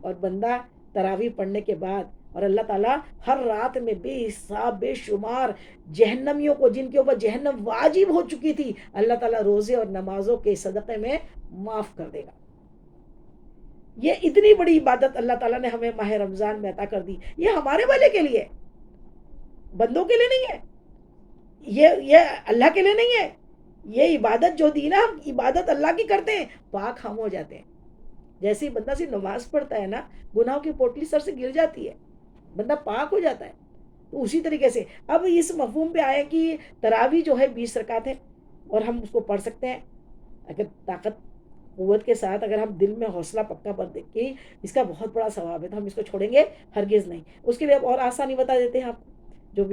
Speaker 1: اور بندہ تراویح پڑھنے کے بعد, اور اللہ تعالیٰ ہر رات میں بے حساب بے شمار جہنمیوں کو, جن کے اوپر جہنم واجب ہو چکی تھی, اللہ تعالیٰ روزے اور نمازوں کے صدقے میں معاف کر دے گا. یہ اتنی بڑی عبادت اللہ تعالیٰ نے ہمیں ماہ رمضان میں عطا کر دی. یہ ہمارے والے کے لیے, بندوں کے لیے نہیں ہے. یہ اللہ کے لیے نہیں ہے. یہ عبادت جو دی نا, ہم عبادت اللہ کی کرتے ہیں, پاک ہم ہو جاتے ہیں. جیسے ہی بندہ سے نماز پڑھتا ہے نا, گناہوں کی پوٹلی سر سے گر جاتی ہے, بندہ پاک ہو جاتا ہے. تو اسی طریقے سے اب اس مفہوم پہ آئے کہ تراویح جو ہے 20 رکعت ہے, اور ہم اس کو پڑھ سکتے ہیں اگر طاقت قوت کے ساتھ, اگر ہم دل میں حوصلہ پکا پر دیکھ کے اس کا بہت بڑا ثواب ہے, تو ہم اس کو چھوڑیں گے ہرگز نہیں. اس کے لیے اب اور آسانی بتا دیتے ہیں آپ کو. جو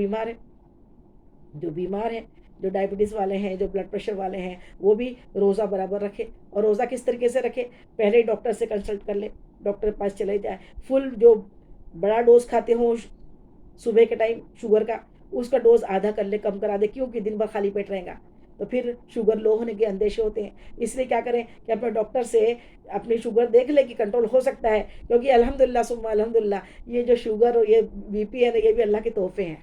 Speaker 1: بیمار ہیں, جو ڈائبٹیز والے ہیں, جو بلڈ پریشر والے ہیں, وہ بھی روزہ برابر رکھے. اور روزہ کس طریقے سے رکھے؟ پہلے ہی ڈاکٹر سے کنسلٹ کر لے, ڈاکٹر کے پاس چلے جائے. فل جو بڑا ڈوز کھاتے ہوں صبح کے ٹائم شوگر کا, اس کا ڈوز آدھا کر لے, کم کرا دے, کیونکہ دن بھر خالی پیٹ رہے گا تو پھر شوگر لو ہونے کے اندیشے ہوتے ہیں. اس لیے کیا کریں کہ اپنے ڈاکٹر سے اپنی شوگر دیکھ لے کہ کنٹرول ہو سکتا ہے, کیونکہ الحمدللہ ثم الحمدللہ یہ جو شوگر اور یہ بی پی ہے نا, یہ بھی اللہ کے تحفے ہیں.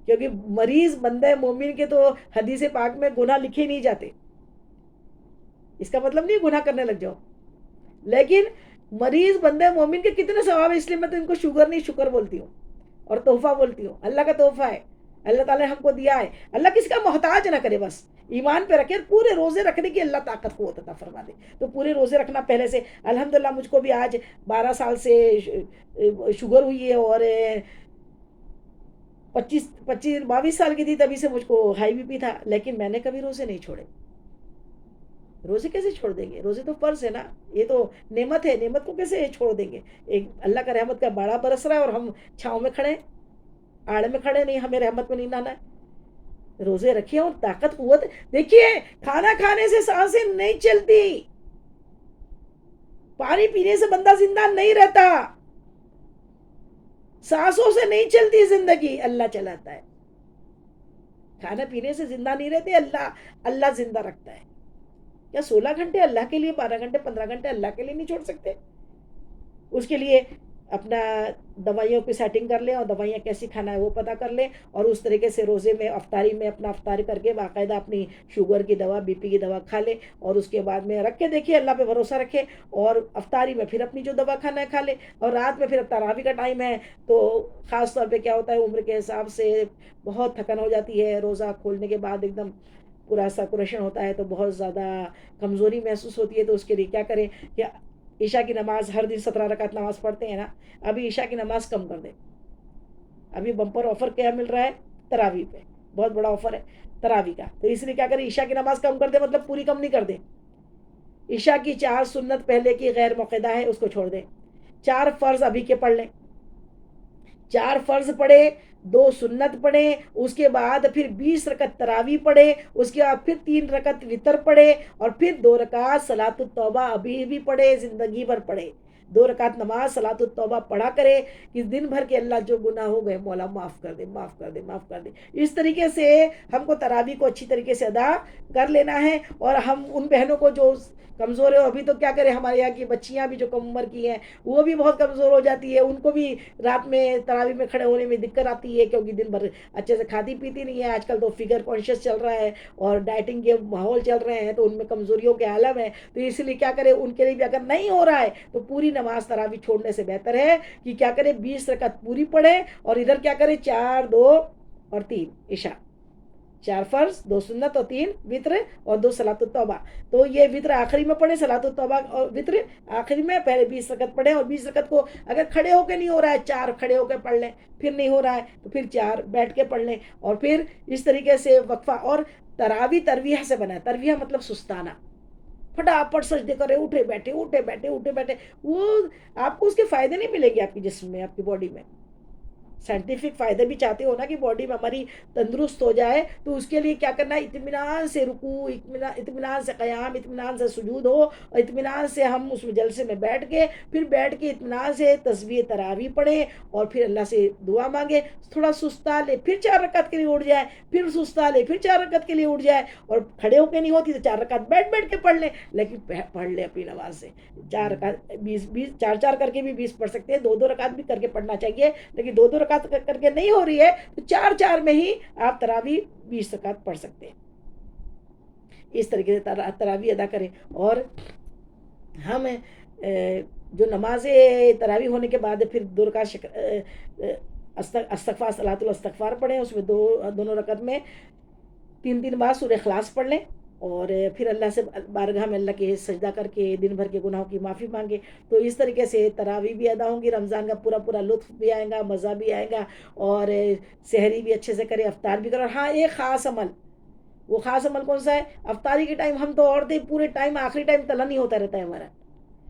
Speaker 1: کیونکہ مریض بندہ مومن کے تو حدیث پاک میں گناہ لکھے نہیں جاتے. اس کا مطلب نہیں گناہ کرنے لگ جاؤ, لیکن مریض بندہ مومن کے کتنے ثواب ہے, اس لیے میں تو ان کو شوگر نہیں شکر بولتی ہوں اور تحفہ بولتی ہوں. اللہ کا تحفہ ہے, اللہ تعالیٰ نے ہم کو دیا ہے. اللہ کسی کا محتاج نہ کرے, بس ایمان پہ رکھے. پورے روزے رکھنے کی اللہ طاقت قوت عطا فرما دے. تو پورے روزے رکھنا پہلے سے. الحمدللہ مجھ کو بھی آج 12 سال سے شوگر ہوئی ہے, اور 22 سال کی تھی تبھی سے مجھ کو ہائی بی پی تھا, لیکن میں نے کبھی روزے نہیں چھوڑے. روزے کیسے چھوڑ دیں گے؟ روزے تو فرض ہے نا, یہ تو نعمت ہے, نعمت کو کیسے چھوڑ دیں گے؟ ایک اللہ کا رحمت کا باڑا برس رہا ہے اور ہم چھاؤں میں کھڑے ہیں, آڑ میں کھڑے نہیں, ہمیں رحمت میں نہیں نانا ہے. روزے رکھیں اور طاقت قوت. دیکھیے کھانا کھانے سے سانسیں نہیں چلتی, پانی پینے سے بندہ زندہ نہیں رہتا, سانسوں سے نہیں چلتی زندگی, اللہ چلاتا ہے. کھانا پینے سے زندہ نہیں رہتے, اللہ زندہ رکھتا ہے. کیا 16 گھنٹے اللہ کے لیے, 12 گھنٹے 15 گھنٹے اللہ کے لیے نہیں چھوڑ سکتے؟ اس کے لیے اپنا دوائیوں کی سیٹنگ کر لیں, اور دوائیاں کیسی کھانا ہے وہ پتہ کر لیں, اور اس طریقے سے روزے میں افطاری میں اپنا افطاری کر کے باقاعدہ اپنی شوگر کی دوا بی پی کی دوا کھا لیں, اور اس کے بعد میں رکھ کے دیکھیے, اللہ پہ بھروسہ رکھے, اور افطاری میں پھر اپنی جو دوا کھانا ہے کھا لیں. اور رات میں پھر تراویح کا ٹائم ہے تو خاص طور پہ کیا ہوتا ہے, عمر کے حساب سے بہت تھکن ہو جاتی ہے, روزہ کھولنے کے بعد ایک دم پورا سرکولیشن ہوتا ہے تو بہت زیادہ کمزوری محسوس ہوتی ہے. تو اس کے لیے کیا کریں کہ عشاء کی نماز ہر دن 17 رکعت نماز پڑھتے ہیں نا, ابھی عشاء کی نماز کم کر دیں. ابھی بمپر آفر کیا مل رہا ہے تراویح پہ, بہت بڑا آفر ہے تراویح کا. تو اس لیے کیا کریں, عشاء کی نماز کم کر دیں, مطلب پوری کم نہیں کر دیں, عشاء کی 4 سنت پہلے کی غیر موقعہ ہے، اس کو چھوڑ دیں. 4 فرض ابھی کے پڑھ لیں. 4 فرض پڑھے، 2 سنت پڑھے، اس کے بعد پھر 20 رکعت تراویح پڑھے، اس کے بعد پھر 3 رکعت وطر پڑھے، اور پھر 2 رکعت صلاۃ التوبہ ابھی بھی پڑھے، زندگی بھر پڑھے. 2 رکعت نماز صلاۃ التوبہ پڑھا کرے کہ دن بھر کے اللہ جو گناہ ہو گئے مولا معاف کر دے، معاف کر دے، معاف کر دے. اس طریقے سے ہم کو تراویح کو اچھی طریقے سے ادا کر لینا ہے. اور ہم ان بہنوں کو جو کمزور ہے، ابھی تو کیا کریں، ہمارے یہاں کی بچیاں بھی جو کم عمر کی ہیں وہ بھی بہت کمزور ہو جاتی ہے، ان کو بھی رات میں تراویح میں کھڑے ہونے میں دقت آتی ہے، کیونکہ دن بھر اچھے سے کھاتی پیتی نہیں ہے. آج کل تو فگر کانشیس چل رہا ہے اور ڈائٹنگ کے ماحول چل رہے ہیں، تو ان میں کمزوریوں کے عالم ہے. تو اس لیے کیا کرے، ان کے لیے بھی اگر نہیں ہو رہا ہے تو پوری نماز تراویح چھوڑنے سے بہتر ہے کہ کیا کرے 20 رکعت پوری پڑھے، اور ادھر کیا کرے 4 2 اور 3 عشاء. 4 فرض، 2 سنت اور 3 وطر اور 2 صلاۃ التوبہ. تو یہ وطر آخری میں پڑھے، صلاۃ التوبہ اور وطر آخری میں. پہلے 20 رکعت پڑھے، اور 20 رکعت کو اگر کھڑے ہو کے نہیں ہو رہا ہے 4 کھڑے ہو کے پڑھ لیں، پھر نہیں ہو رہا ہے تو پھر 4 بیٹھ کے پڑھ لیں. اور پھر اس طریقے سے وقفہ. اور تراویح ترویہ سے بنا ہے. ترویہ مطلب سستانا، پھٹافٹ سجدے کرے، اٹھے بیٹھے اٹھے بیٹھے اٹھے بیٹھے. وہ آپ کو اس کے فائدے نہیں ملیں گے آپ کی جسم میں، آپ کی باڈی میں. سائنٹیفک فائدے بھی چاہتے ہو نا کہ باڈی میں ہماری تندرست ہو جائے، تو اس کے لیے کیا کرنا ہے، اطمینان سے رکوع، اطمینان سے قیام، اطمینان سے سجود ہو، اور اطمینان سے ہم اس جلسے میں بیٹھ کے پھر بیٹھ کے اطمینان سے تسبیح تراویح پڑھیں، اور پھر اللہ سے دعا مانگے. تھوڑا سستا لے، پھر 4 رکعت کے لیے اٹھ جائے، پھر سستا لے، پھر 4 رکعت کے لیے اٹھ جائے. اور کھڑے ہو کے نہیں ہوتی تو 4 رکعت بیٹھ بیٹھ کے پڑھ لیں، لیکن پڑھ لیں اپنی نماز سے. 4 رکعت 20 4 کر کے بھی 20 پڑھ سکتے ہیں، 2 رکعت بھی کر کے پڑھنا چاہیے. لیکن 2 رکعت کر کے نہیں ہو رہی ہے تو 4 میں ہی آپ تراویح 20 رکعت پڑھ سکتے ہیں. اس طریقے سے تراویح ادا کریں. اور ہم جو نماز تراویح ہونے کے بعد پھر 2 رکعت استغفار صلاۃ الاستغفار پڑھیں. اس میں دونوں رکعت میں 3 بار سورہ اخلاص پڑھ لیں، اور پھر اللہ سے بارگاہ میں اللہ کے سجدہ کر کے دن بھر کے گناہوں کی معافی مانگے. تو اس طریقے سے تراویح بھی ادا ہوں گی. رمضان کا پورا لطف بھی آئے گا، مزہ بھی آئے گا، اور سحری بھی اچھے سے کرے، افطار بھی کرے. اور ہاں ایک خاص عمل، وہ خاص عمل کون سا ہے، افطاری کے ٹائم ہم تو عورتیں پورے ٹائم آخری ٹائم تلا نہیں ہوتا رہتا ہے ہمارا.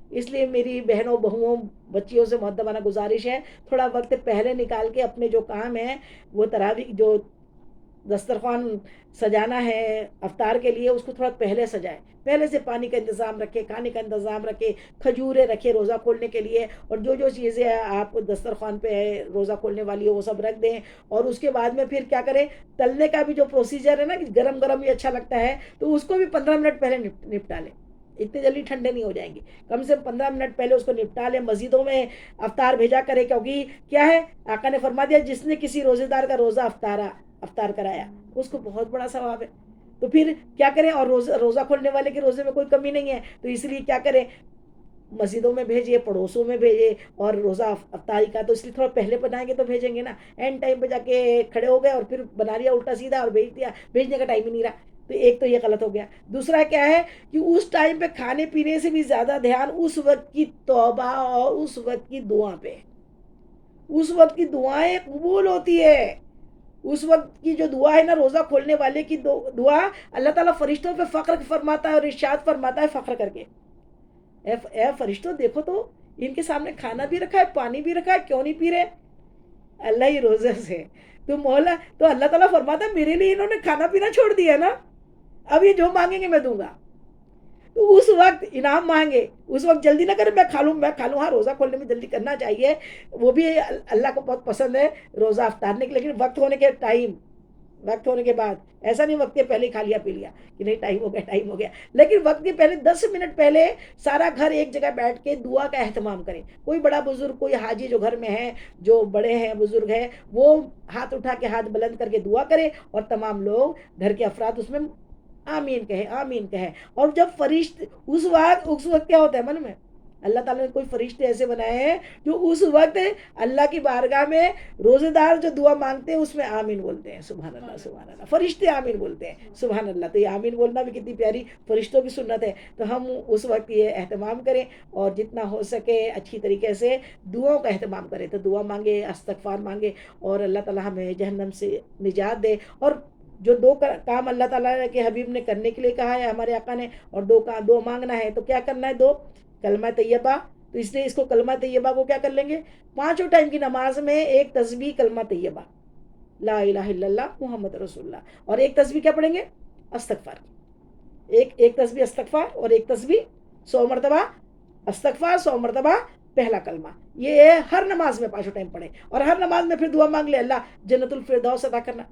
Speaker 1: اس لیے میری بہنوں، بہوؤں، بچیوں سے مؤدبانہ گزارش ہے، تھوڑا وقت پہلے نکال کے اپنے جو کام ہیں وہ تراویح جو دسترخوان سجانا ہے افطار کے لیے، اس کو تھوڑا پہلے سجائے، پہلے سے پانی کا انتظام رکھے، کھانے کا انتظام رکھے، کھجوریں رکھے روزہ کھولنے کے لیے، اور جو چیزیں آپ دسترخوان پہ روزہ کھولنے والی ہو وہ سب رکھ دیں. اور اس کے بعد میں پھر کیا کریں، تلنے کا بھی جو پروسیجر ہے نا کہ گرم گرم ہی اچھا لگتا ہے، تو اس کو بھی 15 منٹ پہلے نپٹا لیں. اتنی جلدی ٹھنڈے نہیں ہو جائیں گے، کم سے کم 15 منٹ پہلے اس کو نپٹا لیں. مسجدوں میں افطار بھیجا کرے، کیونکہ کیا ہے، آقا نے فرما دیا جس نے کسی روزے دار کا روزہ افطار کرایا اس کو بہت بڑا ثواب ہے. تو پھر کیا کریں، اور روزہ کھولنے والے کے روزے میں کوئی کمی نہیں ہے، تو اس لیے کیا کریں، مسجدوں میں بھیجیے، پڑوسوں میں بھیجیے. اور روزہ افطاری کا تو اس لیے تھوڑا پہلے بنائیں گے تو بھیجیں گے نا. اینڈ ٹائم پہ جا کے کھڑے ہو گئے اور پھر بنا لیا الٹا سیدھا اور بھیج دیا، بھیجنے کا ٹائم ہی نہیں رہا. تو ایک تو یہ غلط ہو گیا. دوسرا کیا ہے کہ اس ٹائم پہ کھانے پینے سے بھی زیادہ دھیان اس وقت کی توبہ اور اس وقت کی دعا پہ. اس وقت کی دعائیں قبول ہوتی ہے. اس وقت کی جو دعا ہے نا، روزہ کھولنے والے کی دعا، اللہ تعالیٰ فرشتوں پہ فخر فرماتا ہے اور ارشاد فرماتا ہے فخر کر کے، اے فرشتوں دیکھو تو ان کے سامنے کھانا بھی رکھا ہے، پانی بھی رکھا ہے، کیوں نہیں پی رہے؟ اللہ ہی روزے سے. تو مولا تو اللہ تعالیٰ فرماتا ہے میرے لیے انہوں نے کھانا پینا چھوڑ دیا نا، اب یہ جو مانگیں گے میں دوں گا. تو اس وقت انعام مانگے، اس وقت جلدی نہ کرے میں کھا لوں. ہاں روزہ کھولنے میں جلدی کرنا چاہیے، وہ بھی اللہ کو بہت پسند ہے روزہ افطارنے کے، لیکن وقت ہونے کے وقت ہونے کے بعد ایسا نہیں وقت کے پہلے ہی کھا لیا پی لیا کہ نہیں ٹائم ہو گیا. لیکن وقت کے پہلے 10 منٹ پہلے سارا گھر ایک جگہ بیٹھ کے دعا کا اہتمام کریں. کوئی بڑا بزرگ، کوئی حاجی جو گھر میں ہے، جو بڑے ہیں بزرگ ہیں، وہ ہاتھ اٹھا کے ہاتھ بلند کر کے دعا کرے، اور تمام لوگ گھر کے افراد اس میں آمین کہے، آمین کہے. اور جب فرشتے اس وقت کیا ہوتا ہے من میں، اللہ تعالیٰ نے کوئی فرشتے ایسے بنائے ہیں جو اس وقت اللہ کی بارگاہ میں روزے دار جو دعا مانگتے ہیں اس میں آمین بولتے ہیں. سبحان اللہ سبحان اللہ، فرشتے آمین بولتے ہیں. سبحان اللہ. تو یہ آمین بولنا بھی کتنی پیاری فرشتوں کی سنت ہے. تو ہم اس وقت یہ اہتمام کریں، اور جتنا ہو سکے اچھی طریقے سے دعاؤں کا اہتمام کریں. تو دعا مانگے، استغفار مانگے، اور اللہ تعالیٰ ہمیں جہنم سے نجات دے. اور جو دو کام اللہ تعالیٰ کے حبیب نے کرنے کے لیے کہا ہے ہمارے آقا نے، اور دو مانگنا ہے، تو کیا کرنا ہے؟ دو کلمہ طیبہ. تو اس لیے اس کو کلمہ طیبہ کو کیا کر لیں گے؟ 5 ٹائم کی نماز میں ایک تسبیح کلمہ طیبہ لا الہ الا اللہ محمد رسول اللہ، اور ایک تسبیح کیا پڑھیں گے؟ استغفار. ایک تسبیح استغفار، اور ایک تسبیح 100 مرتبہ استغفار، 100 مرتبہ پہلا کلمہ. یہ ہر نماز میں 5 ٹائم پڑھے، اور ہر نماز میں پھر دعا مانگ لے اللہ جنت الفردوس عطا کرنا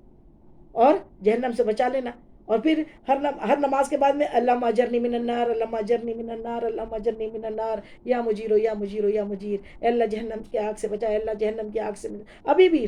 Speaker 1: اور جہنم سے بچا لینا. اور پھر ہر نماز کے بعد میں اللہم اجرنی من النار، اللہم اجرنی من النار، اللہم اجرنی من النار، یا مجیرو یا مجیرو یا مجیر، اے اللہ جہنم کی آگ سے بچا، اے اللہ جہنم کی آگ سے بچا. ابھی بھی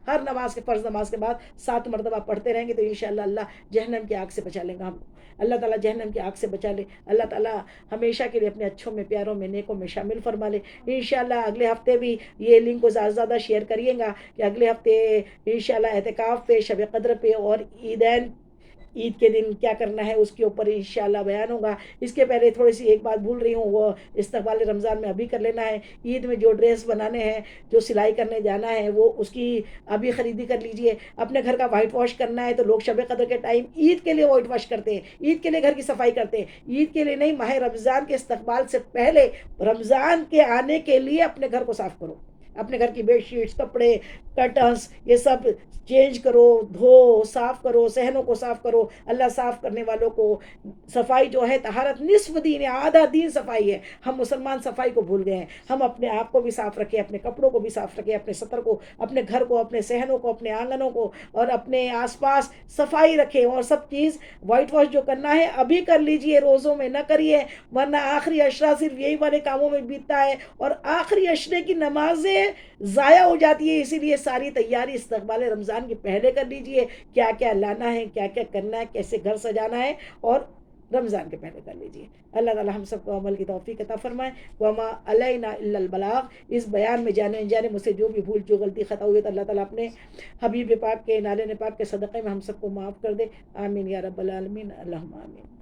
Speaker 1: ہر نماز کے فرض نماز کے بعد 7 مرتبہ پڑھتے رہیں گے تو انشاءاللہ اللہ جہنم کی آگ سے بچا لیں گا ہم. اللہ تعالیٰ جہنم کی آگ سے بچا لے. اللہ تعالیٰ ہمیشہ کے لیے اپنے اچھوں میں، پیاروں میں، نیکوں میں شامل فرما لے. انشاءاللہ اگلے ہفتے بھی یہ لنک کو زیادہ زیادہ شیئر کریے گا کہ اگلے ہفتے انشاءاللہ اعتکاف پہ، شب قدر پہ اور عید کے دن کیا کرنا ہے اس کے اوپر انشاءاللہ بیان ہوگا. اس کے پہلے تھوڑی سی ایک بات بھول رہی ہوں، وہ استقبال رمضان میں ابھی کر لینا ہے. عید میں جو ڈریس بنانے ہیں، جو سلائی کرنے جانا ہے، وہ اس کی ابھی خریدی کر لیجئے. اپنے گھر کا وائٹ واش کرنا ہے تو لوگ شب قدر کے ٹائم عید کے لیے وائٹ واش کرتے ہیں، عید کے لیے گھر کی صفائی کرتے ہیں. عید کے لیے نہیں، ماہ رمضان کے استقبال سے پہلے، رمضان کے آنے کے لیے اپنے گھر کو صاف کرو. اپنے گھر کی بیڈ شیٹس، کپڑے، کرٹنس، یہ سب چینج کرو، دھو، صاف کرو، صحنوں کو صاف کرو. اللہ صاف کرنے والوں کو، صفائی جو ہے طہارت نصف دین ہے، آدھا دین صفائی ہے. ہم مسلمان صفائی کو بھول گئے ہیں. ہم اپنے آپ کو بھی صاف رکھیں، اپنے کپڑوں کو بھی صاف رکھیں، اپنے سطر کو، اپنے گھر کو، اپنے صحنوں کو، اپنے آنگنوں کو اور اپنے آس پاس صفائی رکھیں. اور سب چیز وائٹ واش جو کرنا ہے ابھی کر لیجئے، روزوں میں نہ کریے، ورنہ آخری اشرا صرف یہی والے کاموں میں بیتتا ہے اور آخری اشرے کی نمازیں ضائع ہو جاتی ہے. اسی لیے ساری تیاری استقبال رمضان کی پہلے کر لیجئے، کیا کیا لانا ہے، کیا کیا کرنا ہے، کیسے گھر سجانا ہے، اور رمضان کے پہلے کر لیجئے. اللہ تعالی ہم سب کو عمل کی توفیق عطا فرمائے. وما علینا الا البلاغ. اس بیان میں جانے انجانے مجھ سے جو بھی بھول جو غلطی خطا ہوئی تو اللہ تعالیٰ اپنے حبیب پاک کے نالے پاک کے صدقے میں ہم سب کو معاف کر دے. آمین یا رب العالمین. اللہم آمین.